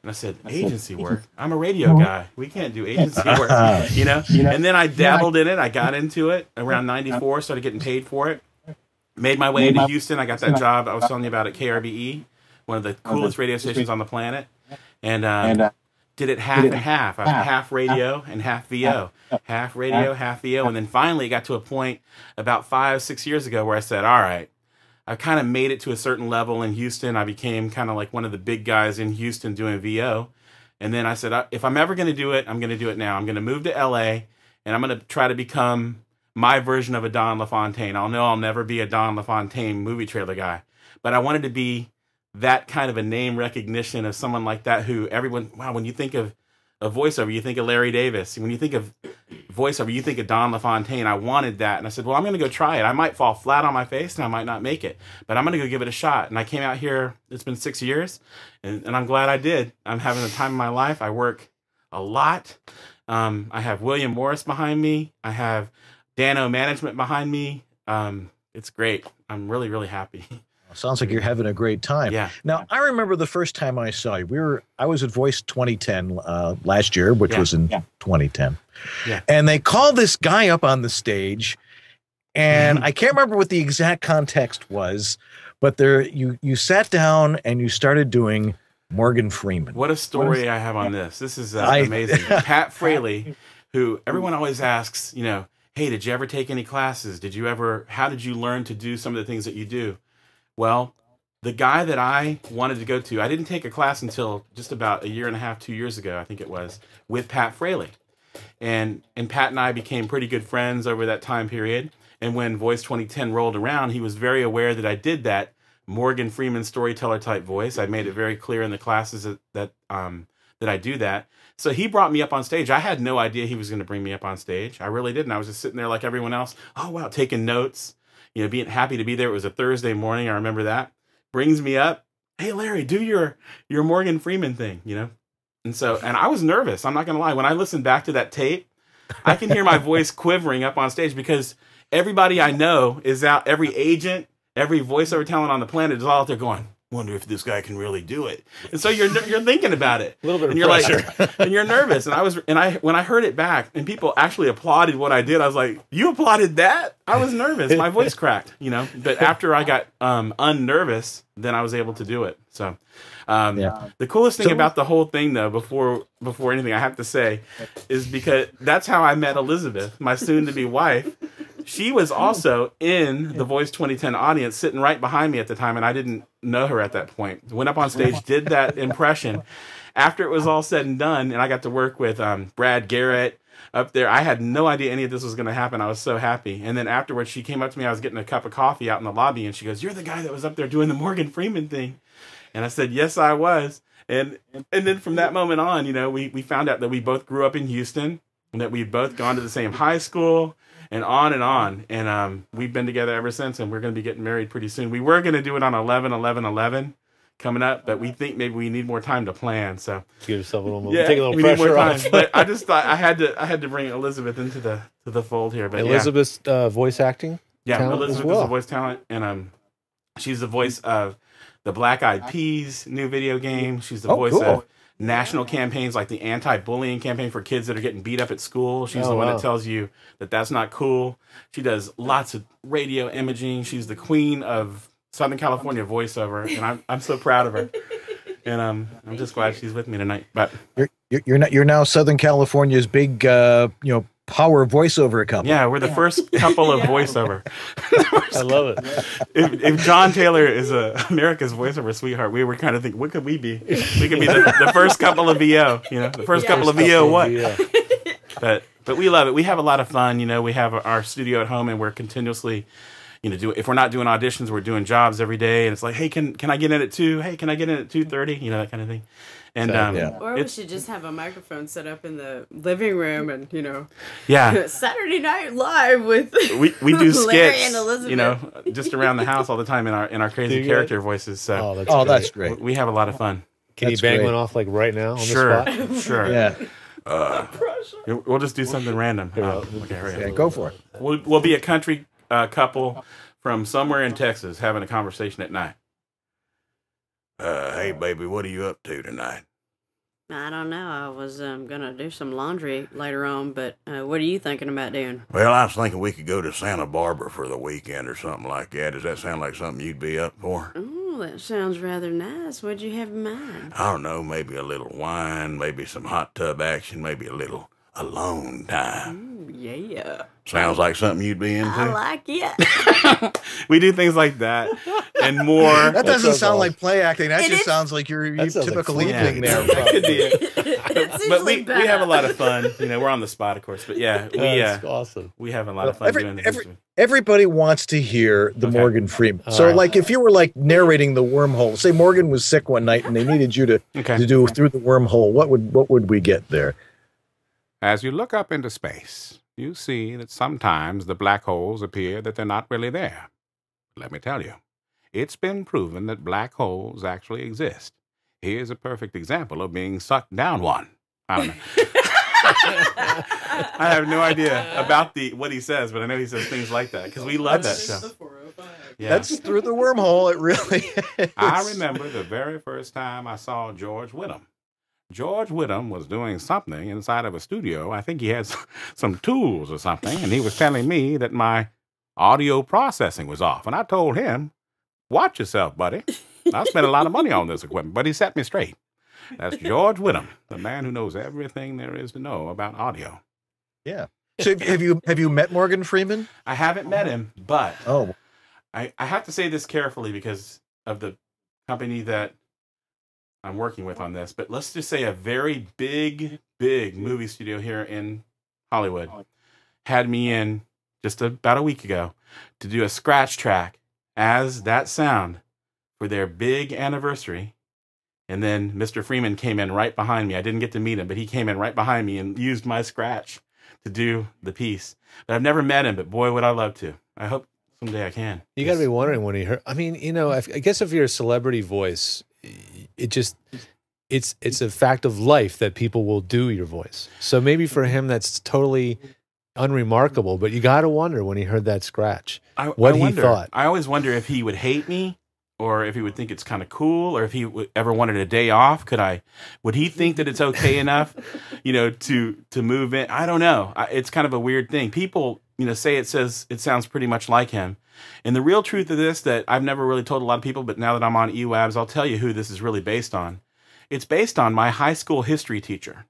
S4: And I said, agency work? I'm a radio guy. We can't do agency work, And then I dabbled in it. I got into it around 94, started getting paid for it. Made my way into Houston. I got that job I was telling you about at KRBE, one of the coolest radio stations on the planet. And did it half and half. I was half radio and half VO. Half radio, half VO. And then finally it got to a point about 5-6 years ago where I said, all right, I kind of made it to a certain level in Houston. I became kind of like one of the big guys in Houston doing VO. And then I said, if I'm ever going to do it, I'm going to do it now. I'm going to move to LA, and I'm going to try to become my version of a Don LaFontaine. I'll never be a Don LaFontaine movie trailer guy, but I wanted to be that kind of a name recognition of someone like that who everyone, wow, when you think of a voiceover, you think of Larry Davis. When you think of voiceover, you think of Don LaFontaine. I wanted that. And I said, well, I'm going to go try it. I might fall flat on my face and I might not make it, but I'm going to go give it a shot. And I came out here, it's been 6 years, and I'm glad I did. I'm having the time of my life. I work a lot. I have William Morris behind me. I have Dano Management behind me. It's great. I'm really, really happy.
S2: Sounds like you're having a great time.
S4: Yeah.
S2: Now, I remember the first time I saw you. I was at Voice 2010 last year, which was in 2010.
S4: Yeah.
S2: And they called this guy up on the stage, and I can't remember what the exact context was, but you sat down and you started doing Morgan Freeman.
S4: What a story I have on this. This is amazing. Pat Fraley, who everyone always asks, hey, did you ever take any classes? How did you learn to do some of the things that you do? Well, the guy that I wanted to go to, I didn't take a class until just about 1.5 years, 2 years ago, I think it was, with Pat Fraley. And Pat and I became pretty good friends over that time period. And when Voice 2010 rolled around, he was very aware that I did that Morgan Freeman storyteller type voice. I made it very clear in the classes that I do that. So he brought me up on stage. I had no idea he was going to bring me up on stage. I really didn't. I was just sitting there like everyone else. Oh, wow, taking notes, you know, being happy to be there. It was a Thursday morning. I remember that. Brings me up. Hey, Larry, do your Morgan Freeman thing, you know? And I was nervous. I'm not going to lie. When I listened back to that tape, I can hear my voice quivering up on stage because everybody I know is out. Every agent, every voiceover talent on the planet is all out there going, wonder if this guy can really do it. And so you're thinking about it.
S3: A little bit of
S4: pressure.
S3: pressure.
S4: And you're nervous. When I heard it back and people actually applauded what I did, I was like, you applauded that? I was nervous. My voice cracked, you know. But after I got unnervous, then I was able to do it. So the coolest thing about the whole thing, though, before anything I have to say, is because that's how I met Elizabeth, my soon-to-be wife. She was also in the Voice 2010 audience, sitting right behind me at the time, and I didn't know her at that point. Went up on stage, did that impression. After it was all said and done, and I got to work with Brad Garrett up there, I had no idea any of this was going to happen. I was so happy. And then afterwards, she came up to me. I was getting a cup of coffee out in the lobby, and she goes, "You're the guy that was up there doing the Morgan Freeman thing." And I said, "Yes, I was." And then from that moment on, you know, we found out that we both grew up in Houston, and that we'd both gone to the same high school, and on and on. And we've been together ever since, and we're going to be getting married pretty soon. We were going to do it on 11/11/11 coming up, but we think maybe we need more time to plan. So
S3: give yourself a little,
S4: take
S3: a little pressure off.
S4: But I just thought I had to bring Elizabeth into the fold here. But
S3: Elizabeth's voice acting.
S4: Yeah, Elizabeth is a voice talent, and she's the voice of the Black Eyed Peas new video game. She's the voice of national campaigns like the anti-bullying campaign for kids that are getting beat up at school. She's the one that tells you that that's not cool. She does lots of radio imaging. She's the queen of Southern California voiceover, and I'm so proud of her. And I'm just glad she's with me tonight. But
S2: you're now Southern California's big power voiceover couple.
S4: Yeah, we're the first couple of voiceover.
S3: I love it.
S4: If John Taylor is America's voiceover sweetheart, we were kind of thinking, what could we be? We could be the first couple of VO, you know, the first couple of VO what? But we love it. We have a lot of fun. You know, we have our studio at home, and we're continuously, you know, if we're not doing auditions, we're doing jobs every day. And it's like, hey, can I get in at 2? Hey, can I get in at 2:30? You know, that kind of thing. And
S14: or we should just have a microphone set up in the living room, and you know, Saturday Night Live with
S4: we do
S14: Larry
S4: skits,
S14: and Elizabeth.
S4: you know, just around the house all the time in our crazy character voices. So
S2: that's great.
S4: We have a lot of fun.
S3: Can you bang one off like right now on the spot?
S4: Sure.
S2: Yeah.
S4: We'll just do something random. Okay,
S2: go for it.
S4: We'll be a country couple from somewhere in Texas having a conversation at night. Hey, baby, what are you up to tonight?
S14: I don't know. I was gonna do some laundry later on, but what are you thinking about doing?
S15: Well, I was thinking we could go to Santa Barbara for the weekend or something like that. Does that sound like something you'd be up for?
S14: Oh, that sounds rather nice. What'd you have in mind?
S15: I don't know, maybe a little wine, maybe some hot tub action, maybe a little alone time.
S14: Ooh, yeah.
S15: Sounds like something you'd be into?
S14: I like it.
S4: We do things like that and more.
S2: That doesn't sound like play acting. That just sounds like your typical evening there.
S4: That could be it. But we have a lot of fun. You know, we're on the spot, of course. But yeah,
S3: that's awesome.
S4: We have a lot of fun doing this.
S2: Everybody wants to hear the Morgan Freeman. So, like, if you were like narrating the wormhole, say Morgan was sick one night and they needed you to do through the wormhole, what would we get there?
S16: As you look up into space, you see that sometimes the black holes appear that they're not really there. Let me tell you, it's been proven that black holes actually exist. Here's a perfect example of being sucked down one. I don't know. I have no idea about what he says, but I know he says things like that because we love that show.
S2: Yeah. That's through the wormhole. It really is.
S16: I remember the very first time I saw George Whittam. George Whittam was doing something inside of a studio. I think he had some tools or something, and he was telling me that my audio processing was off. And I told him, watch yourself, buddy. I spent a lot of money on this equipment, but he set me straight. That's George Whittam, the man who knows everything there is to know about audio.
S2: Yeah. So have you met Morgan Freeman?
S4: I haven't met him, but I have to say this carefully because of the company that I'm working with on this, but let's just say a very big movie studio here in Hollywood had me in just about a week ago to do a scratch track as that sound for their big anniversary. And then Mr. Freeman came in right behind me. I didn't get to meet him, but he came in right behind me and used my scratch to do the piece. But I've never met him, but boy, would I love to. I hope someday I can.
S3: You got to be wondering when he heard. I mean, you know, I guess if you're a celebrity voice, it's a fact of life that people will do your voice. So maybe for him, that's totally unremarkable. But you got to wonder when he heard that scratch, what he thought.
S4: I always wonder if he would hate me, or if he would think it's kind of cool, or if he ever wanted a day off. Would he think that it's okay enough, you know, to move in? I don't know. It's kind of a weird thing. People, you know, say it sounds pretty much like him. And the real truth of this that I've never really told a lot of people, but now that I'm on eWabs, I'll tell you who this is really based on. It's based on my high school history teacher,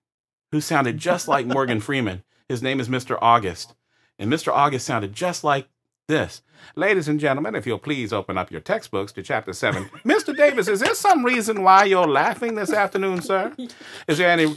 S4: who sounded just like Morgan Freeman. His name is Mr. August. And Mr. August sounded just like this. Ladies and gentlemen, if you'll please open up your textbooks to chapter 7. Mr. Davis, is there some reason why you're laughing this afternoon, sir? Is there any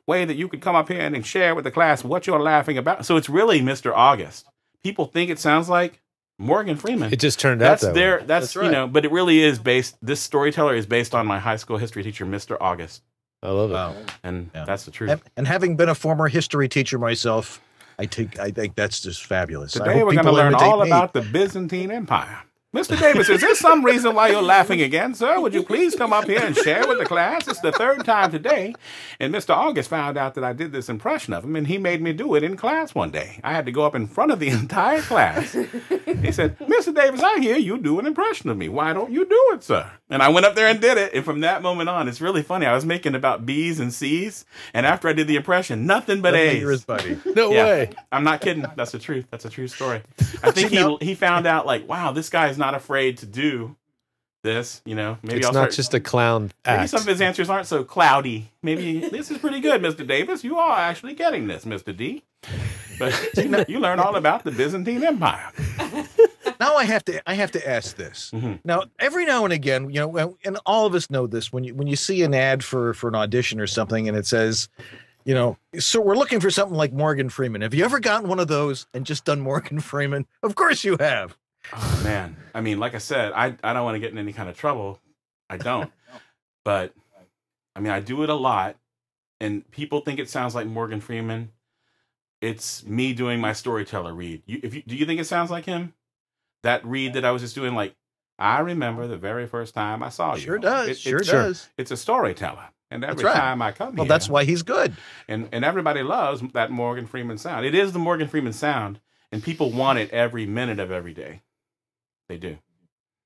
S4: way that you could come up here and share with the class what you're laughing about? So it's really Mr. August. People think it sounds like Morgan Freeman.
S3: It just turned out that way.
S4: That's right. You know, but it really is based, this storyteller is based on my high school history teacher, Mr. August.
S3: I love it.
S2: Wow.
S4: And that's the truth.
S2: And having been a former history teacher myself, I think that's just fabulous.
S16: Today we're going to learn all about the Byzantine Empire. Mr. Davis, is there some reason why you're laughing again, sir? Would you please come up here and share with the class? It's the third time today. And Mr. August found out that I did this impression of him, and he made me do it in class one day. I had to go up in front of the entire class. He said, Mr. Davis, I hear you do an impression of me. Why don't you do it, sir? And I went up there and did it. And from that moment on, it's really funny. I was making about B's and C's. And after I did the impression, nothing but A's.
S2: Buddy.
S3: No way.
S4: I'm not kidding. That's the truth. That's a true story. I think he found out, like, wow, this guy is not afraid to do this. You know, maybe
S3: it's not just a clown act.
S4: Maybe some of his answers aren't so cloudy. Maybe this is pretty good, Mr. Davis. You are actually getting this, Mr. D. But you learn all about the Byzantine Empire.
S2: Now I have to ask this.
S4: Mm-hmm.
S2: Now, every now and again, you know, and all of us know this, when you see an ad for an audition or something, and it says, you know, so we're looking for something like Morgan Freeman. Have you ever gotten one of those and just done Morgan Freeman? Of course you have.
S4: Oh, man. I mean, like I said, I don't want to get in any kind of trouble. I don't. But, I mean, I do it a lot, and people think it sounds like Morgan Freeman. It's me doing my storyteller read. Do you think it sounds like him? That read that I was just doing, like, I remember the very first time I saw you.
S2: Sure does. Sure does.
S4: It's a storyteller. And every time I come here.
S2: Well, that's why he's good.
S4: And everybody loves that Morgan Freeman sound. It is the Morgan Freeman sound, and people want it every minute of every day. They do.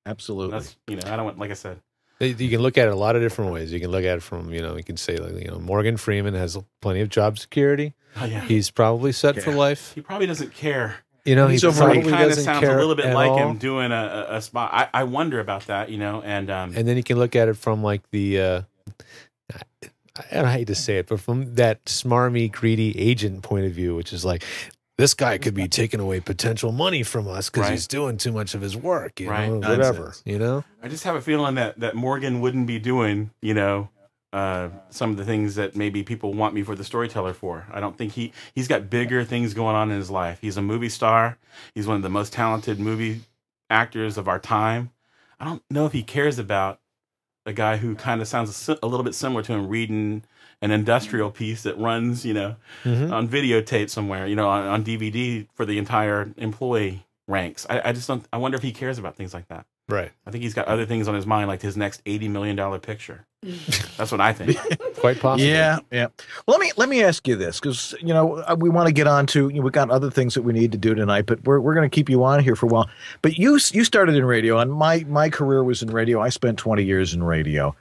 S2: Absolutely.
S4: That's, you know, I don't want, like I said.
S3: You can look at it a lot of different ways. You can look at it from, you know, you can say, like, you know, Morgan Freeman has plenty of job security.
S4: Oh, yeah.
S3: He's probably set for life.
S4: He probably doesn't care.
S3: You know, he probably
S4: kind of sounds a little bit like
S3: all.
S4: him doing a spot. I wonder about that, you know, and
S3: then you can look at it from, like, the I hate to say it, but from that smarmy, greedy agent point of view, which is like, this guy could be taking away potential money from us because he's doing too much of his work, you know, whatever, you know?
S4: I just have a feeling that Morgan wouldn't be doing, you know, some of the things that maybe people want me for the storyteller for. I don't think he's got bigger things going on in his life. He's a movie star. He's one of the most talented movie actors of our time. I don't know if he cares about a guy who kind of sounds a little bit similar to him reading an industrial piece that runs, you know, on videotape somewhere, you know, on DVD for the entire employee ranks. I just don't, I wonder if he cares about things like that.
S3: Right.
S4: I think he's got other things on his mind, like his next $80 million picture. That's what I think.
S3: Quite possible.
S2: Yeah, yeah. Well, let me ask you this, because, you know, we want to get on to, you know, we've got other things that we need to do tonight, but we're going to keep you on here for a while. But you started in radio, and my career was in radio. I spent 20 years in radio.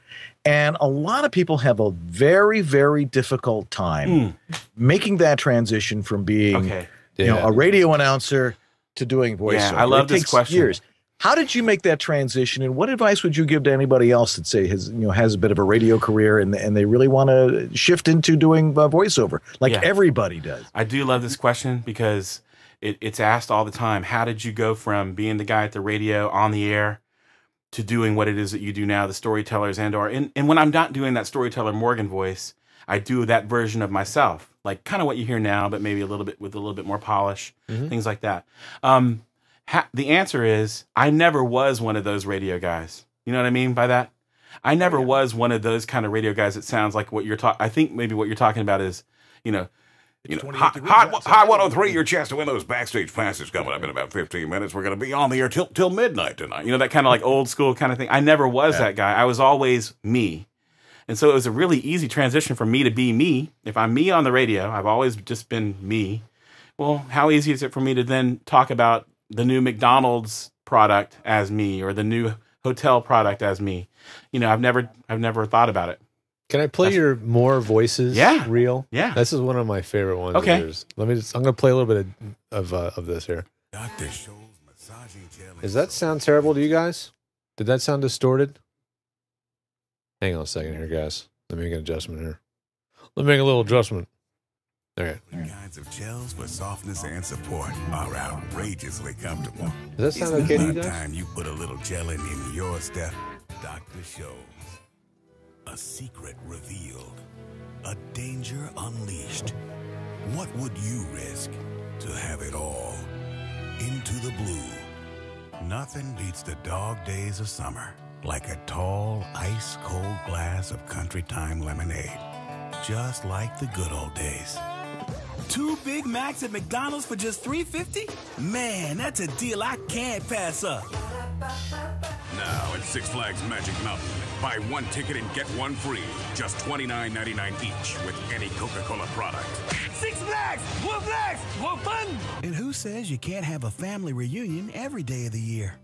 S2: And a lot of people have a very, very difficult time making that transition from being you know, a radio announcer to doing voiceover.
S4: Yeah, I love this question.
S2: Years. How did you make that transition, and what advice would you give to anybody else that say has a bit of a radio career and they really want to shift into doing voiceover like everybody does?
S4: I do love this question because it's asked all the time. How did you go from being the guy at the radio on the air to doing what it is that you do now, the storytellers and when I'm not doing that storyteller Morgan voice, I do that version of myself. like kind of what you hear now, but maybe a little bit with a little bit more polish, things like that. The answer is I never was one of those radio guys. You know what I mean by that? I never was one of those kind of radio guys that sounds like what you're talking. I think maybe what you're talking about is,
S15: Hot 103, your chance to win those backstage passes coming up in about 15 minutes. We're going to be on the air till midnight tonight.
S4: That kind of like old school kind of thing. I never was that guy. I was always me. And so it was a really easy transition for me to be me. If I'm me on the radio, I've always just been me. Well, how easy is it for me to then talk about the new McDonald's product as me or the new hotel product as me? I've never thought about it.
S3: Can I play your more voices? Reel?
S4: Yeah.
S3: This is one of my favorite ones.
S4: Okay.
S3: Of yours. I'm going to play a little bit of this here. Does that sound terrible to you guys? Did that sound distorted? Hang on a second here, guys. Let me make an adjustment here. Let me make a little adjustment. Okay.
S17: Kinds of gels for softness and support are outrageously comfortable.
S3: Does that sound okay to you guys?
S17: Time you put a little gelling in your step, Dr. Scholl's. A secret revealed. A danger unleashed. What would you risk to have it all? Into the blue. Nothing beats the dog days of summer like a tall, ice-cold glass of Country Time lemonade. Just like the good old days.
S18: 2 Big Macs at McDonald's for just $3.50? Man, that's a deal I can't pass up.
S19: Now at Six Flags Magic Mountain, buy 1 ticket and get 1 free. Just $29.99 each with any Coca-Cola product.
S18: Six Flags! More flags! More fun! And who says you can't have a family reunion every day of the year?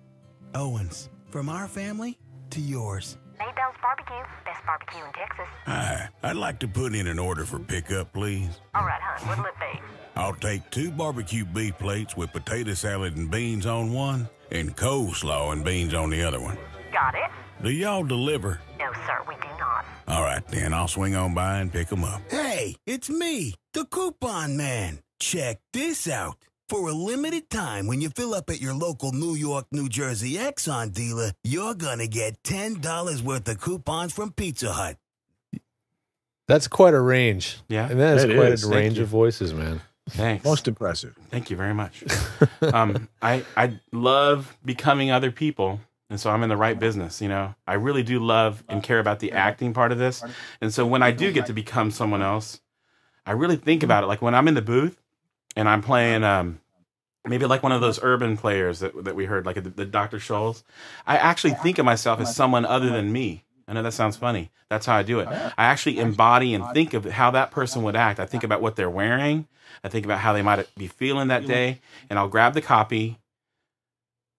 S18: Owens, from our family to yours.
S20: Maybell's Barbecue, best barbecue in Texas.
S17: Hi, I'd like to put in an order for pickup, please.
S20: All right, hon, what'll it be?
S17: I'll take 2 barbecue beef plates with potato salad and beans on one, and coleslaw and beans on the other one.
S20: Got it.
S17: Do y'all deliver?
S20: No, sir, we do not.
S17: All right, then I'll swing on by and pick them up.
S18: Hey, it's me, the Coupon Man. Check this out. For a limited time, when you fill up at your local New York, New Jersey Exxon dealer, you're gonna get $10 worth of coupons from Pizza Hut.
S3: That's quite a range.
S4: Yeah.
S3: And that is quite a range of voices, man.
S4: Thanks.
S2: Most impressive.
S4: Thank you very much. I love becoming other people. And so I'm in the right business, I really do love and care about the acting part of this. And so when I do get to become someone else, I really think about it. Like when I'm in the booth and I'm playing maybe like one of those urban players that we heard, like the Dr. Scholl's, I actually think of myself as someone other than me. I know that sounds funny. That's how I do it. I actually embody and think of how that person would act. I think about what they're wearing. I think about how they might be feeling that day. And I'll grab the copy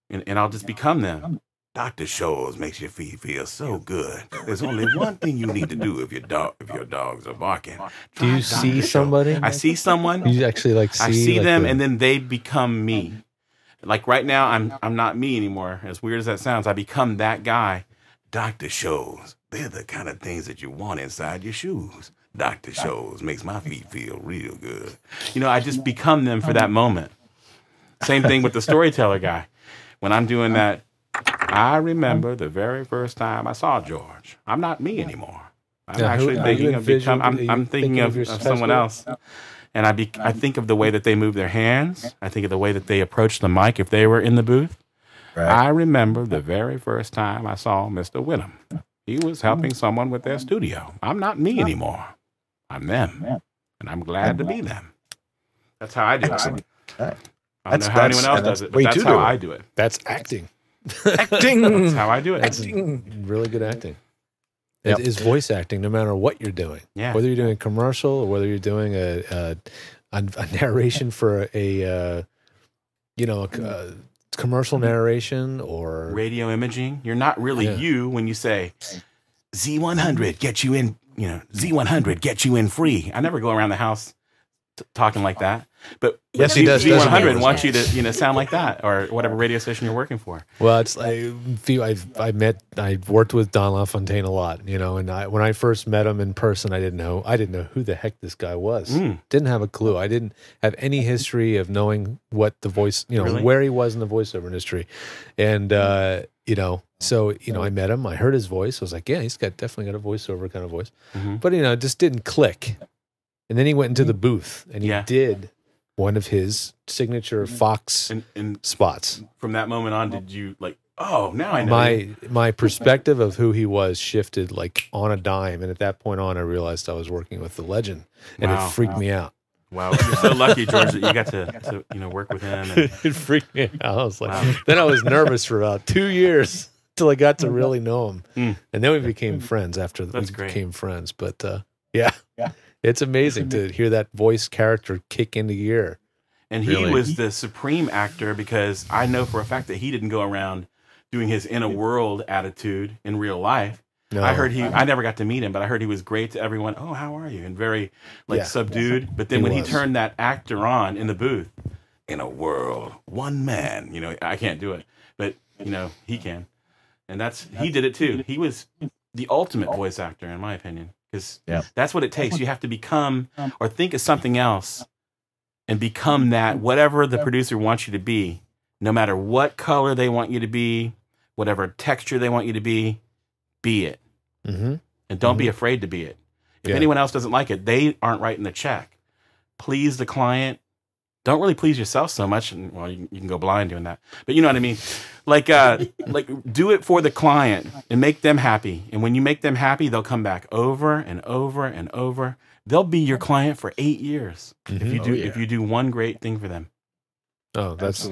S4: and I'll just become them.
S17: Dr. Scholl's makes you feel so good. There's only one thing you need to do if your dogs are barking.
S3: Do you see somebody?
S4: I see someone.
S3: You actually
S4: I see them, and then they become me. Like right now, I'm not me anymore. As weird as that sounds, I become that guy.
S17: Dr. Scholl's, they're the kind of things that you want inside your shoes. Dr. Scholl's makes my feet feel real good.
S4: I just become them for that moment. Same thing with the storyteller guy. When I'm doing that, I remember the very first time I saw George. I'm not me anymore. I'm actually thinking of I'm thinking of someone else. And I think of the way that they move their hands. I think of the way that they approach the mic if they were in the booth. Right. I remember the very first time I saw Mr. Whittam. He was helping someone with their studio. I'm not me anymore. I'm them. And I'm glad to be them. That's how I do it. I don't know how anyone else does it, but that's how I do it.
S3: That's acting.
S2: Acting.
S4: That's how I do it.
S3: That's really good acting. It is voice acting, no matter what you're doing.
S4: Yeah.
S3: Whether you're doing a commercial or whether you're doing a narration for a commercial narration or
S4: radio imaging. You're not really you when you say Z100 get you in. Z100 get you in free. I never go around the house talking like that. But
S2: yes, he does.
S4: Z100 wants you to sound like that, or whatever radio station you're working for.
S3: Well, it's I worked with Don LaFontaine a lot, and when I first met him in person, I didn't know who the heck this guy was. Didn't have a clue. I didn't have any history of knowing what the voice,
S4: Really?
S3: where he was in the voiceover industry, and so I met him. I heard his voice. I was like, yeah, he's definitely got a voiceover kind of voice, but it just didn't click. And then he went into the booth and he did one of his signature Fox spots.
S4: From that moment on, did you like, oh, now I know.
S3: My perspective of who he was shifted like on a dime. And at that point on, I realized I was working with the legend, and it freaked me out.
S4: Wow, you're so lucky, George, that you got to work with him. And...
S3: It freaked me out. I was like, then I was nervous for about 2 years till I got to really know him, and then we became friends after became friends. But yeah, it's amazing to hear that voice character kick into gear.
S4: And he was the supreme actor, because I know for a fact that he didn't go around doing his inner world attitude in real life. No. I heard I never got to meet him, but I heard he was great to everyone. Oh, how are you? And very subdued. But then when he turned that actor on in the booth, in a world, one man, I can't do it, but he can. And he did it too. He was the ultimate voice actor, in my opinion, because that's what it takes. You have to become or think of something else and become that, whatever the producer wants you to be, no matter what color they want you to be, whatever texture they want you to be it. And don't be afraid to be it. If anyone else doesn't like it, they aren't writing the check. Please the client. Don't really please yourself so much. And, well, you can go blind doing that. But you know what I mean? Like do it for the client and make them happy. And when you make them happy, they'll come back over and over and over. They'll be your client for 8 years if you do one great thing for them.
S3: Oh, that's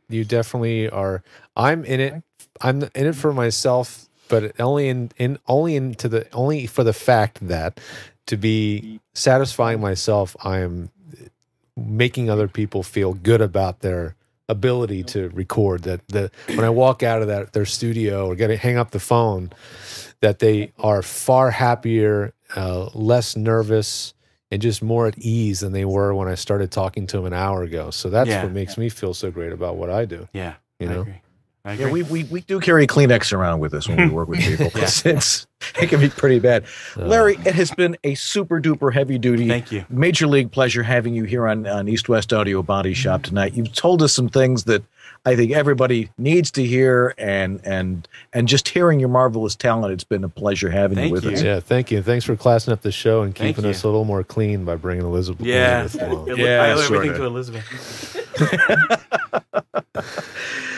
S3: you definitely are. I'm in it for myself, but only for the fact that to be satisfying myself, I am making other people feel good about their ability to record. That when I walk out of their studio or hang up the phone, that they are far happier, less nervous, and just more at ease than they were when I started talking to them an hour ago. So that's what makes me feel so great about what I do.
S4: Yeah,
S3: you know.
S4: I agree.
S2: We do carry Kleenex around with us when we work with people. It can be pretty bad. Larry, it has been a super duper heavy duty, major league pleasure having you here on East West Audio Body Shop tonight. You've told us some things that I think everybody needs to hear, and just hearing your marvelous talent, it's been a pleasure having you with us.
S3: Yeah, thank you. Thanks for classing up the show and keeping us a little more clean by bringing Elizabeth.
S4: Along. I owe everything to Elizabeth.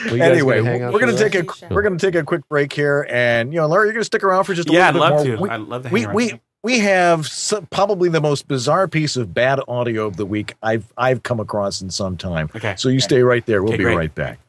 S2: Anyway, we're gonna take a quick break here, and Larry, you're gonna stick around for just a little bit more.
S4: I'd love to hang around.
S2: We have probably the most bizarre piece of bad audio of the week I've come across in some time.
S4: Okay.
S2: So you stay right there. We'll be right back.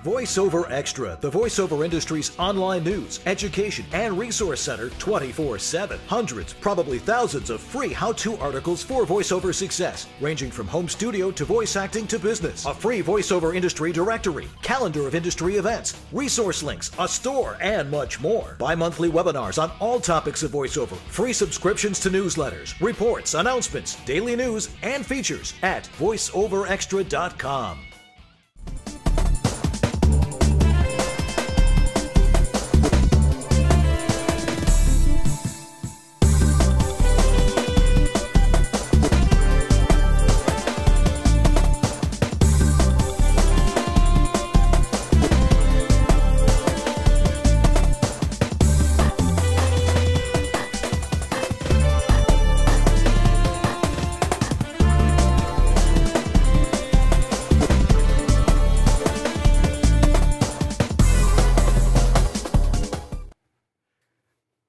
S21: VoiceOver Extra, the voiceover industry's online news, education, and resource center 24/7. Hundreds, probably thousands of free how-to articles for voiceover success, ranging from home studio to voice acting to business. A free voiceover industry directory, calendar of industry events, resource links, a store, and much more. Bi-monthly webinars on all topics of voiceover, free subscriptions to newsletters, reports, announcements, daily news, and features at voiceoverextra.com.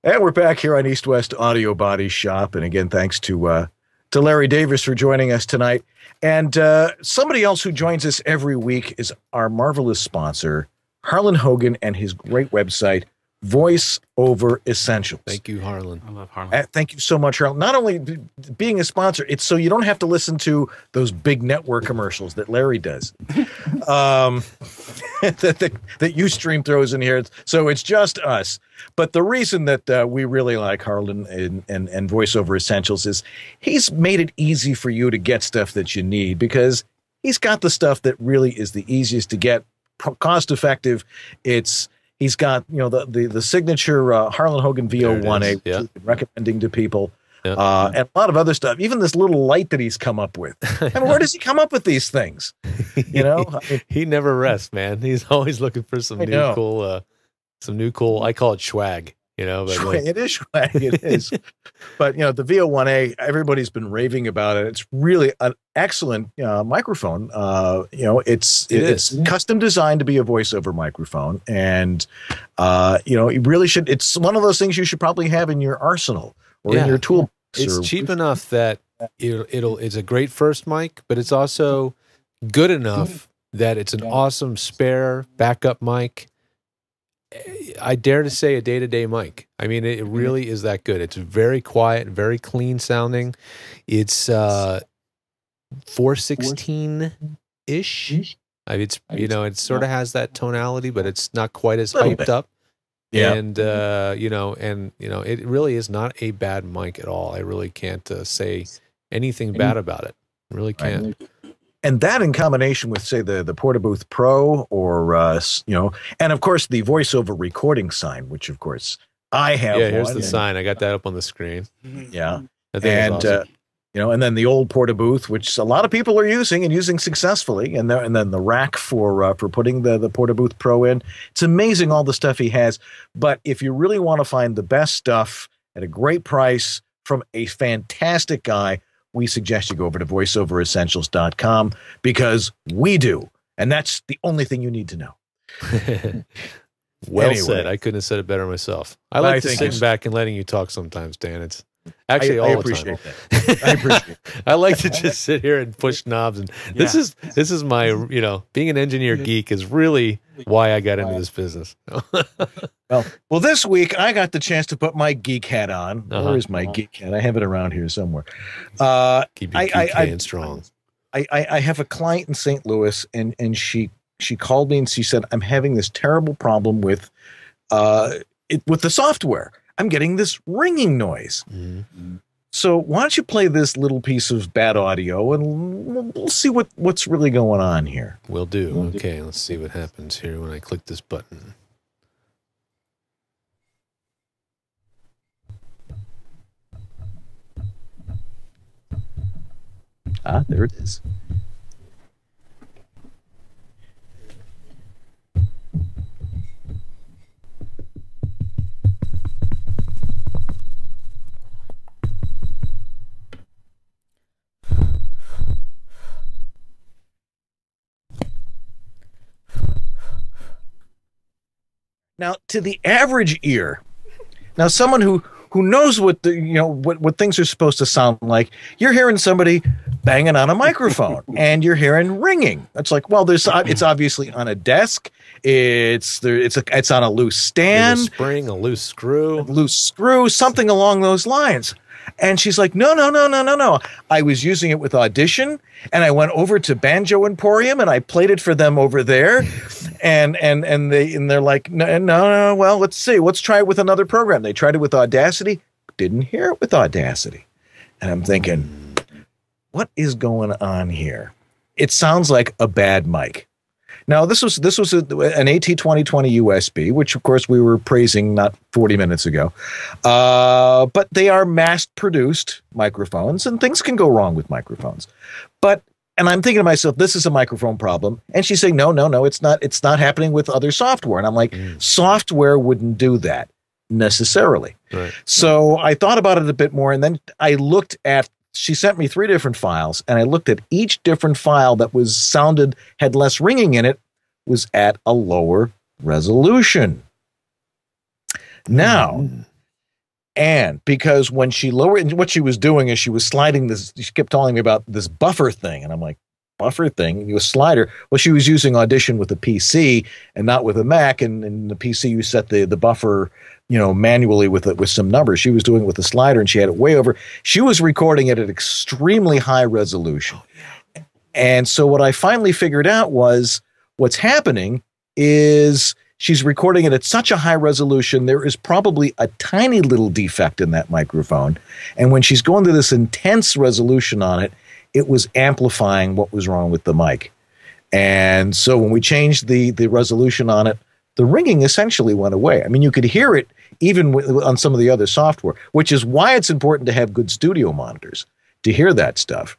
S2: And we're back here on East West Audio Body Shop. And again, thanks to Larry Davis for joining us tonight. And somebody else who joins us every week is our marvelous sponsor, Harlan Hogan, and his great website, Voice Over Essentials.
S3: Thank you, Harlan.
S4: I love Harlan.
S2: Thank you so much, Harlan. Not only being a sponsor, it's so you don't have to listen to those big network commercials that Larry does, that Ustream throws in here. So it's just us. But the reason that we really like Harlan and Voice Over Essentials is he's made it easy for you to get stuff that you need, because he's got the stuff that really is the easiest to get, cost effective. He's got, the signature Harlan Hogan VO1A recommending to people, and a lot of other stuff. Even this little light that he's come up with. I mean, where does he come up with these things?
S3: He never rests, man. He's always looking for some new cool. I call it swag. But like,
S2: it is swag. It is. But the VO1A, everybody's been raving about it. It's really an excellent microphone. It's custom designed to be a voiceover microphone, and you really should. It's one of those things you should probably have in your arsenal or in your toolbox.
S3: It's cheap enough that it's a great first mic, but it's also good enough that it's an awesome spare backup mic. I dare to say a day-to-day mic. I mean, it really is that good. It's very quiet, very clean sounding. It's 416-ish. It's it sort of has that tonality, but it's not quite as hyped up. Yeah. And it really is not a bad mic at all. I really can't say anything bad about it. I really can't.
S2: And that in combination with, say, the Portabooth Pro or, and of course the voiceover recording sign, which of course I have.
S3: Yeah, here's the sign. I got that up on the screen.
S2: Yeah.
S3: And, awesome.
S2: And then the old Portabooth, which a lot of people are using successfully. And then the rack for putting the Portabooth Pro in. It's amazing all the stuff he has. But if you really want to find the best stuff at a great price from a fantastic guy, we suggest you go over to voiceoveressentials.com because we do. And that's the only thing you need to know.
S3: Well said. I couldn't have said it better myself. I like to sit back and letting you talk sometimes, Dan. It's actually all the time.
S2: That. I appreciate it.
S3: I like to just sit here and push knobs. And this is my, being an engineer geek is really why I got into this business.
S2: Well, this week I got the chance to put my geek hat on. Where is my geek hat? I have it around here somewhere.
S3: Keep your geek hand strong.
S2: I have a client in St. Louis, and she called me and she said, I'm having this terrible problem with the software. I'm getting this ringing noise. Mm-hmm. So why don't you play this little piece of bad audio and we'll see what's really going on here.
S3: Will do. Okay, let's see what happens here when I click this button.
S2: Ah, there it is. Now, to the average ear, now someone who knows what what things are supposed to sound like, you're hearing somebody banging on a microphone and you're hearing ringing. It's like, well, it's obviously on a desk. It's on a loose stand,
S3: there's a spring, a loose
S2: screw, something along those lines. And she's like, no. I was using it with Audition, and I went over to Banjo Emporium, and I played it for them over there, and they're like, no. Well, let's see, let's try it with another program. They tried it with Audacity, didn't hear it with Audacity, and I'm thinking, what is going on here? It sounds like a bad mic. Now, this was an AT2020 USB, which, of course, we were praising not 40 minutes ago. But they are mass-produced microphones, and things can go wrong with microphones. And I'm thinking to myself, this is a microphone problem. And she's saying, no, it's not. It's not happening with other software. And I'm like, software wouldn't do that necessarily.
S3: Right.
S2: So I thought about it a bit more, and then I looked at. She sent me 3 different files, and I looked at each different file that had less ringing in it, was at a lower resolution. Now, and because when she lowered, what she was doing is she was sliding this, she kept telling me about this buffer thing, and I'm like, buffer thing? You a slider? Well, she was using Audition with a PC and not with a Mac, and in the PC you set the buffer manually with some numbers. She was doing it with a slider, and she had it way over. She was recording it at extremely high resolution. Oh, yeah. And so what I finally figured out was what's happening is she's recording it at such a high resolution, there is probably a tiny little defect in that microphone. And when she's going to this intense resolution on it, it was amplifying what was wrong with the mic. And so when we changed the resolution on it, the ringing essentially went away. I mean, you could hear it even on some of the other software, which is why it's important to have good studio monitors to hear that stuff.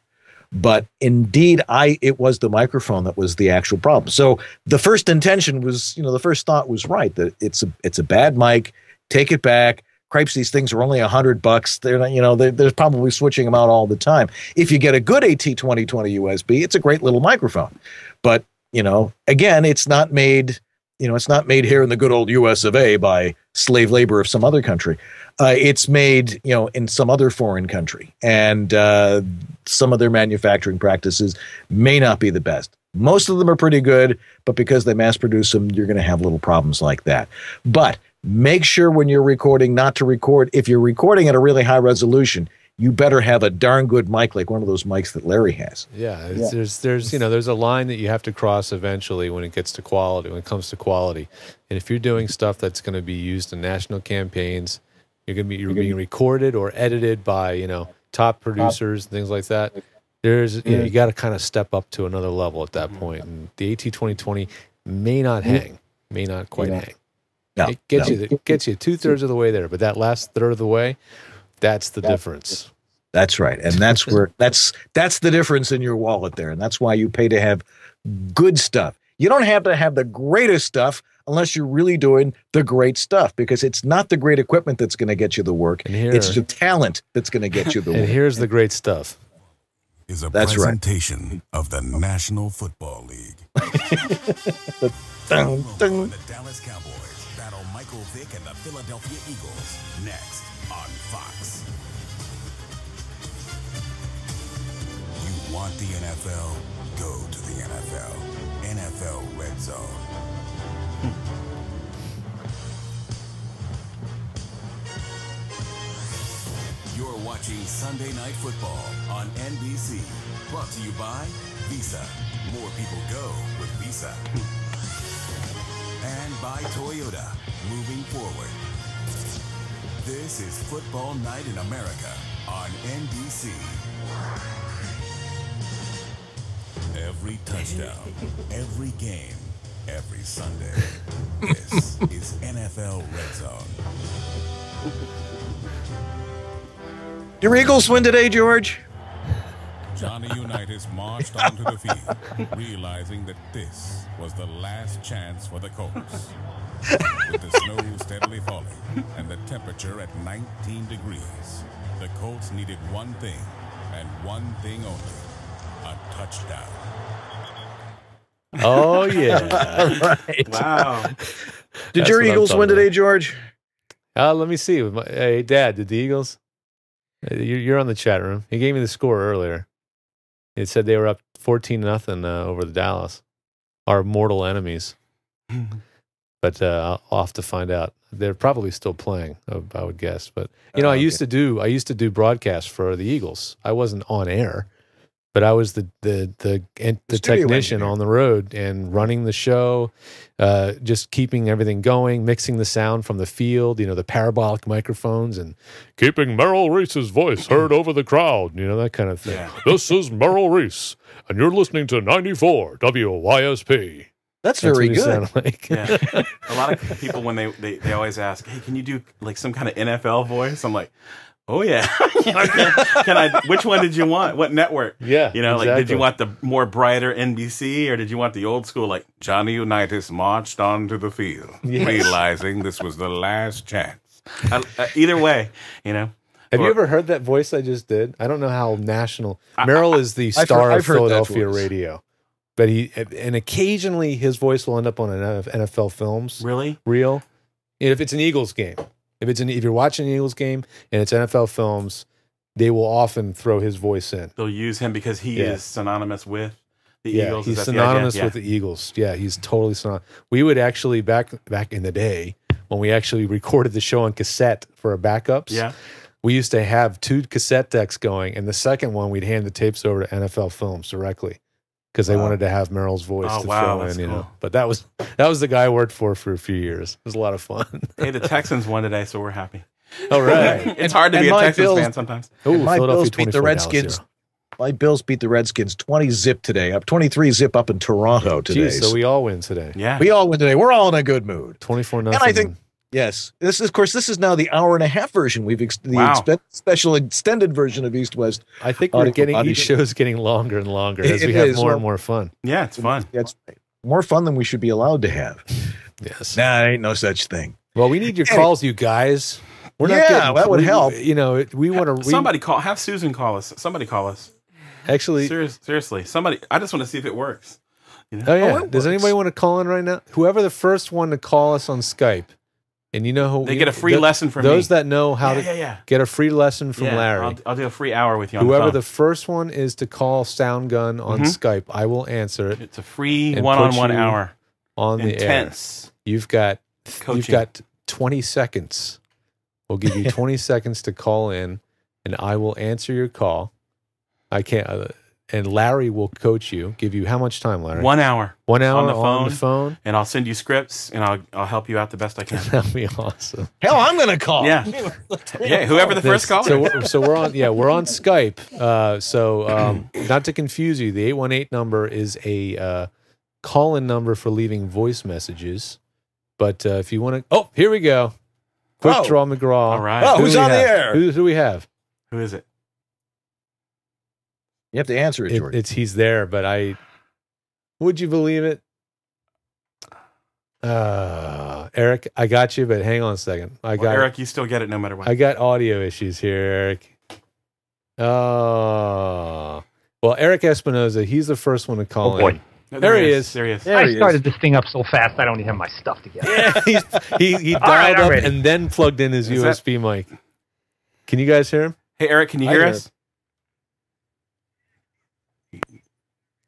S2: But indeed, it was the microphone that was the actual problem. So the first intention was, the first thought was right, that it's a bad mic. take it back. Cripes, these things are only $100. They're not, you know, they're probably switching them out all the time. If you get a good AT2020 USB, it's a great little microphone. But, you know, again, it's not made, you know, it's not made here in the good old US of A by slave labor of some other country. It's made, you know, in some other foreign country, and some of their manufacturing practices may not be the best. Most of them are pretty good, but because they mass produce them, you're going to have little problems like that. But make sure when you're recording not to record. If you're recording at a really high resolution, you better have a darn good mic, like one of those mics that Larry has.
S3: Yeah, there's you know, there's a line that you have to cross eventually when it gets to quality, when it comes to quality. And if you're doing stuff that's going to be used in national campaigns, you're being recorded or edited by, you know, top producers and things like that. There's, you know, you got to kind of step up to another level at that point. And the AT2020 may not hang, may not quite hang.
S2: No,
S3: it gets you 2/3 of the way there, but that last third of the way, that's the difference.
S2: That's right, and that's where that's the difference in your wallet there, and that's why you pay to have good stuff. You don't have to have the greatest stuff unless you're really doing the great stuff, because it's not the great equipment that's going to get you the work. It's the talent that's going to get you the work.
S3: And here's the great stuff.
S17: Is a presentation of the National Football League.
S2: The
S17: Dallas Cowboys battle Michael Vick and the Philadelphia Eagles next on Fox. You want the NFL? Go to the NFL. NFL Red Zone. You're watching Sunday Night Football on NBC. Brought to you by Visa. More people go with Visa. And by Toyota. Moving forward. This is Football Night in America on NBC. Every touchdown, every game, every Sunday. This is NFL Red Zone.
S2: Your Eagles win today, George?
S17: Johnny Unitas marched onto the field, realizing that this was the last chance for the Colts. With the snow steadily falling and the temperature at 19 degrees, the Colts needed one thing, and one thing only: a touchdown.
S3: Oh, yeah.
S2: Right.
S4: Wow.
S2: Did
S3: That's
S2: your
S3: what I'm
S2: Eagles
S3: talking
S2: win today,
S3: about.
S2: George?
S3: Let me see. Hey, Dad, did the Eagles? You're on the chat room. He gave me the score earlier. It said they were up 14-0 over the Dallas, our mortal enemies. But I'll have to find out. They're probably still playing, I would guess. But you know, I used to do broadcasts for the Eagles. I wasn't on air, but I was the technician on the road and running the show, just keeping everything going, mixing the sound from the field, you know, the parabolic microphones, and keeping Merrill Reese's voice heard over the crowd, you know, that kind of thing. Yeah. This is Merrill Reese, and you're listening to 94 WYSP.
S2: That's very good.
S3: Like.
S4: Yeah. A lot of people, when they always ask, hey, can you do like some kind of NFL voice? I'm like, oh yeah. Can I? Which one did you want? What network?
S3: Yeah,
S4: you know,
S3: exactly.
S4: like, did you want the more brighter NBC, or did you want the old school, like
S17: Johnny Unitas marched onto the field, realizing this was the last chance.
S4: Either way, you know.
S3: Have you ever heard that voice I just did? I don't know how national. Merrill is the star of Philadelphia radio. But and occasionally his voice will end up on an NFL Films.
S4: Really?
S3: Real. If it's an Eagles game. If you're watching an Eagles game and it's NFL Films, they will often throw his voice in.
S4: They'll use him because he is synonymous with the Eagles.
S3: He's synonymous with the Eagles. Yeah, he's totally synonymous. We would actually, back in the day, when we actually recorded the show on cassette for our backups, we used to have 2 cassette decks going, and the second one we'd hand the tapes over to NFL Films directly, because they wanted to have Merrill's voice to throw in, you know. But that was the guy I worked for a few years. It was a lot of fun.
S4: Hey, the Texans won today, so we're happy.
S3: All right.
S4: It's hard to be a Texans fan sometimes.
S2: My Bills beat the Redskins. My Bills beat the Redskins 20-0 today, up 23-0 up in Toronto today.
S3: Jeez, so we all win today.
S4: Yeah,
S2: we all win today. We're all in a good mood.
S3: 24-0.
S2: And I think yes, this is now the hour-and-a-half version. We've special extended version of East West.
S3: I think we're getting each show's getting longer and longer as we have more and more fun.
S4: Yeah, it's fun.
S2: It's more fun than we should be allowed to have.
S3: Yes.
S2: Nah, ain't no such thing.
S3: Well, we need your calls, you guys. We're not getting,
S2: that would help.
S3: You know, we want to.
S4: Somebody call. Have Susan call us. Somebody call us.
S3: Actually,
S4: seriously, somebody. I just want to see if it works. You know?
S3: Oh yeah. Does anybody want to call in right now? Whoever the first one to call us on Skype, and you know who
S4: they get a free lesson from
S3: those
S4: me.
S3: that know how to get a free lesson from Larry.
S4: I'll do a free hour with you. On
S3: Whoever
S4: the
S3: first one is to call Sound Gun on Skype, I will answer it.
S4: It's a free one-on-one hour
S3: on the
S4: Intense.
S3: air. You've got
S4: Coaching.
S3: You've got 20 seconds. We'll give you 20 seconds to call in, and I will answer your call. I can't. And Larry will coach you. Give you how much time, Larry?
S4: 1 hour.
S3: 1 hour
S4: on
S3: the phone,
S4: and I'll send you scripts, and I'll help you out the best I can.
S3: That'd be awesome.
S2: Hell, I'm going to call.
S4: Yeah, yeah. Whoever the first caller.
S3: So we're on. Yeah, we're on Skype. Not to confuse you, the 818 number is a call-in number for leaving voice messages. But if you want to, oh, here we go. Quick Draw McGraw.
S4: All right.
S2: Oh, who's on the air?
S3: Who do we have?
S4: Who is it?
S2: You have to answer it, George.
S3: He's there, but would you believe it? Eric, I got you, but hang on a second.
S4: Eric, you still get it no matter what.
S3: I got audio issues here, Eric. Oh. Well, Eric Espinoza, he's the first one to call in. There he is.
S4: There he is.
S1: I started this thing up so fast, I don't even have my stuff together.
S3: Yeah, he dialed up and then plugged in his USB mic. Can you guys hear him?
S4: Hey, Eric, can you hear us?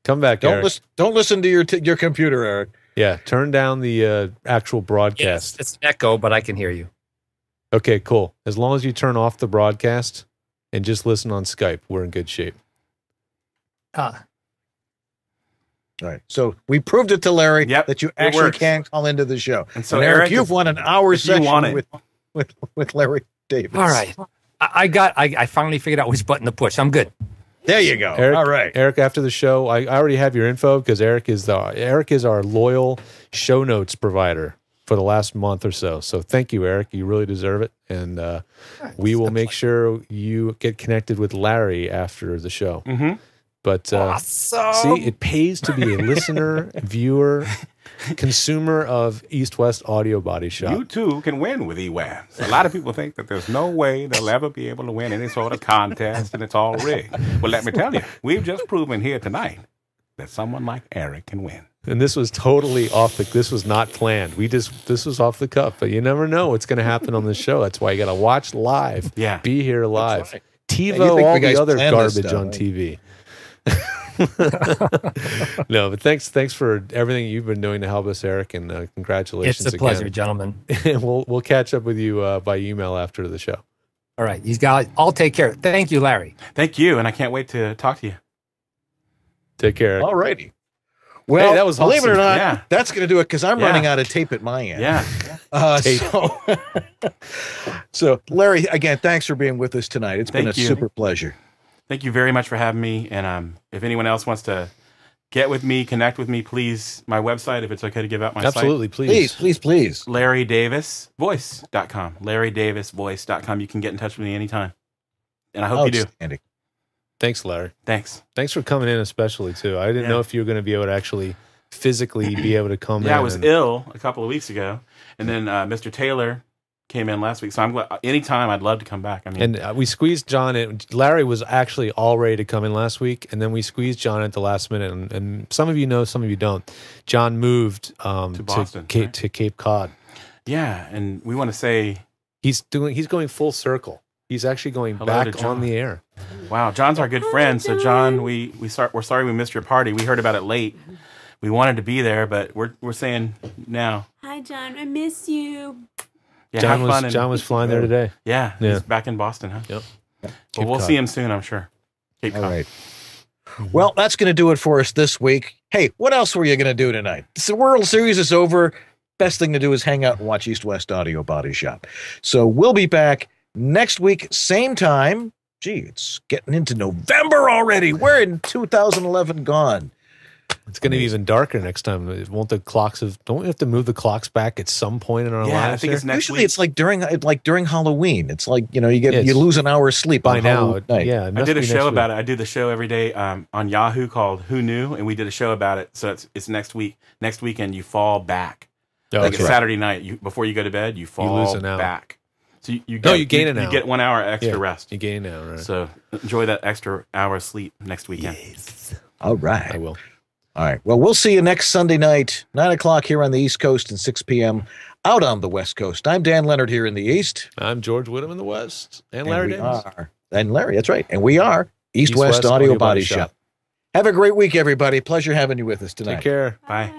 S3: Come back, Eric.
S2: Don't listen to your computer, Eric.
S3: Yeah, turn down the actual broadcast.
S1: Yes, it's an echo, but I can hear you.
S3: Okay, cool. As long as you turn off the broadcast and just listen on Skype, we're in good shape.
S2: All right. So we proved it to Larry that you actually can call into the show.
S4: And so,
S2: Eric, you've won an hour session with Larry Davis.
S1: All right. I finally figured out which button to push. I'm good.
S2: There you go.
S3: Eric,
S2: all right.
S3: Eric, after the show, I already have your info because Eric is our loyal show notes provider for the last month or so. So thank you, Eric. You really deserve it. And we will make sure you get connected with Larry after the show.
S4: Mm-hmm.
S3: But see, it pays to be a listener, viewer, consumer of East West Audio Body Shop.
S16: You too can win with eWAMs. A lot of people think that there's no way they'll ever be able to win any sort of contest and it's all rigged. Well, let me tell you, we've just proven here tonight that someone like Eric can win.
S3: And this was totally this was not planned. This was off the cuff, but you never know what's going to happen on this show. That's why you got to watch live.
S4: Yeah.
S3: Be here live.
S2: Right.
S3: TiVo all the other garbage on TV. No, but thanks for everything you've been doing to help us, Eric, and congratulations.
S1: It's a pleasure, gentlemen.
S3: we'll catch up with you by email after the show.
S1: All right, I'll take care. Thank you, Larry.
S4: Thank you, and I can't wait to talk to you.
S3: Take care.
S2: All righty. Well,
S3: that was
S2: believe
S3: awesome.
S2: it or not, that's going to do it because I'm running out of tape at my end.
S4: Yeah.
S2: So, Larry, again, thanks for being with us tonight. It's been a super pleasure.
S4: Thank you very much for having me. And if anyone else wants to get with me, connect with me, please, my website, if it's okay to give out my site.
S3: Absolutely, please.
S2: Please.
S4: LarryDavisVoice.com. LarryDavisVoice.com. You can get in touch with me anytime. And I hope you do.
S3: Thanks, Larry.
S4: Thanks.
S3: Thanks for coming in, especially, too. I didn't know if you were going to be able to actually physically be able to come in.
S4: Yeah, I was ill a couple of weeks ago. And then Mr. Taylor came in last week. So I'm glad anytime I'd love to come back. I mean,
S3: and we squeezed John in. Larry was actually all ready to come in last week, and then we squeezed John at the last minute. And some of you know, some of you don't. John moved to Boston, to Cape Cod.
S4: Yeah, and we want to say
S3: he's going full circle. He's actually going back on the air.
S4: Wow, John's our good friend. So John, we're sorry we missed your party. We heard about it late. We wanted to be there, but we're saying now.
S14: Hi, John. I miss you.
S4: Yeah,
S3: John was flying there today.
S4: Yeah, he's back in Boston, huh?
S3: Yep.
S4: Well, we'll see him soon, I'm sure. Cape Cod.
S2: All right. Well, that's going to do it for us this week. Hey, what else were you going to do tonight? The World Series is over. Best thing to do is hang out and watch East West Audio Body Shop. So we'll be back next week, same time. Gee, it's getting into November already. We're in 2011 gone.
S3: It's going to be even darker next time. Won't the clocks don't we have to move the clocks back at some point in our lives?
S4: I think it's next
S2: Usually
S4: week.
S2: it's like during Halloween. It's like, you lose an hour's sleep
S3: by
S2: on
S3: now.
S2: Halloween night.
S3: Yeah,
S4: I did a show about it. I do the show every day on Yahoo called Who Knew, and we did a show about it. So it's next week. Next weekend you fall back Like a Saturday night, before you go to bed, you fall
S3: lose an hour.
S4: back. So you
S3: gain an hour.
S4: You get 1 hour extra
S3: Yeah,
S4: rest.
S3: You gain an hour. Right.
S4: So enjoy that extra hour of sleep next weekend.
S2: All right.
S3: I will.
S2: All right. Well, we'll see you next Sunday night, 9 o'clock here on the East Coast and 6 p.m. out on the West Coast. I'm Dan Leonard here in the East.
S3: I'm George Whittam in the West. And Larry Davis.
S2: And Larry, that's right. And we are East West Audio Body Shop. Have a great week, everybody. Pleasure having you with us tonight.
S3: Take care.
S4: Bye.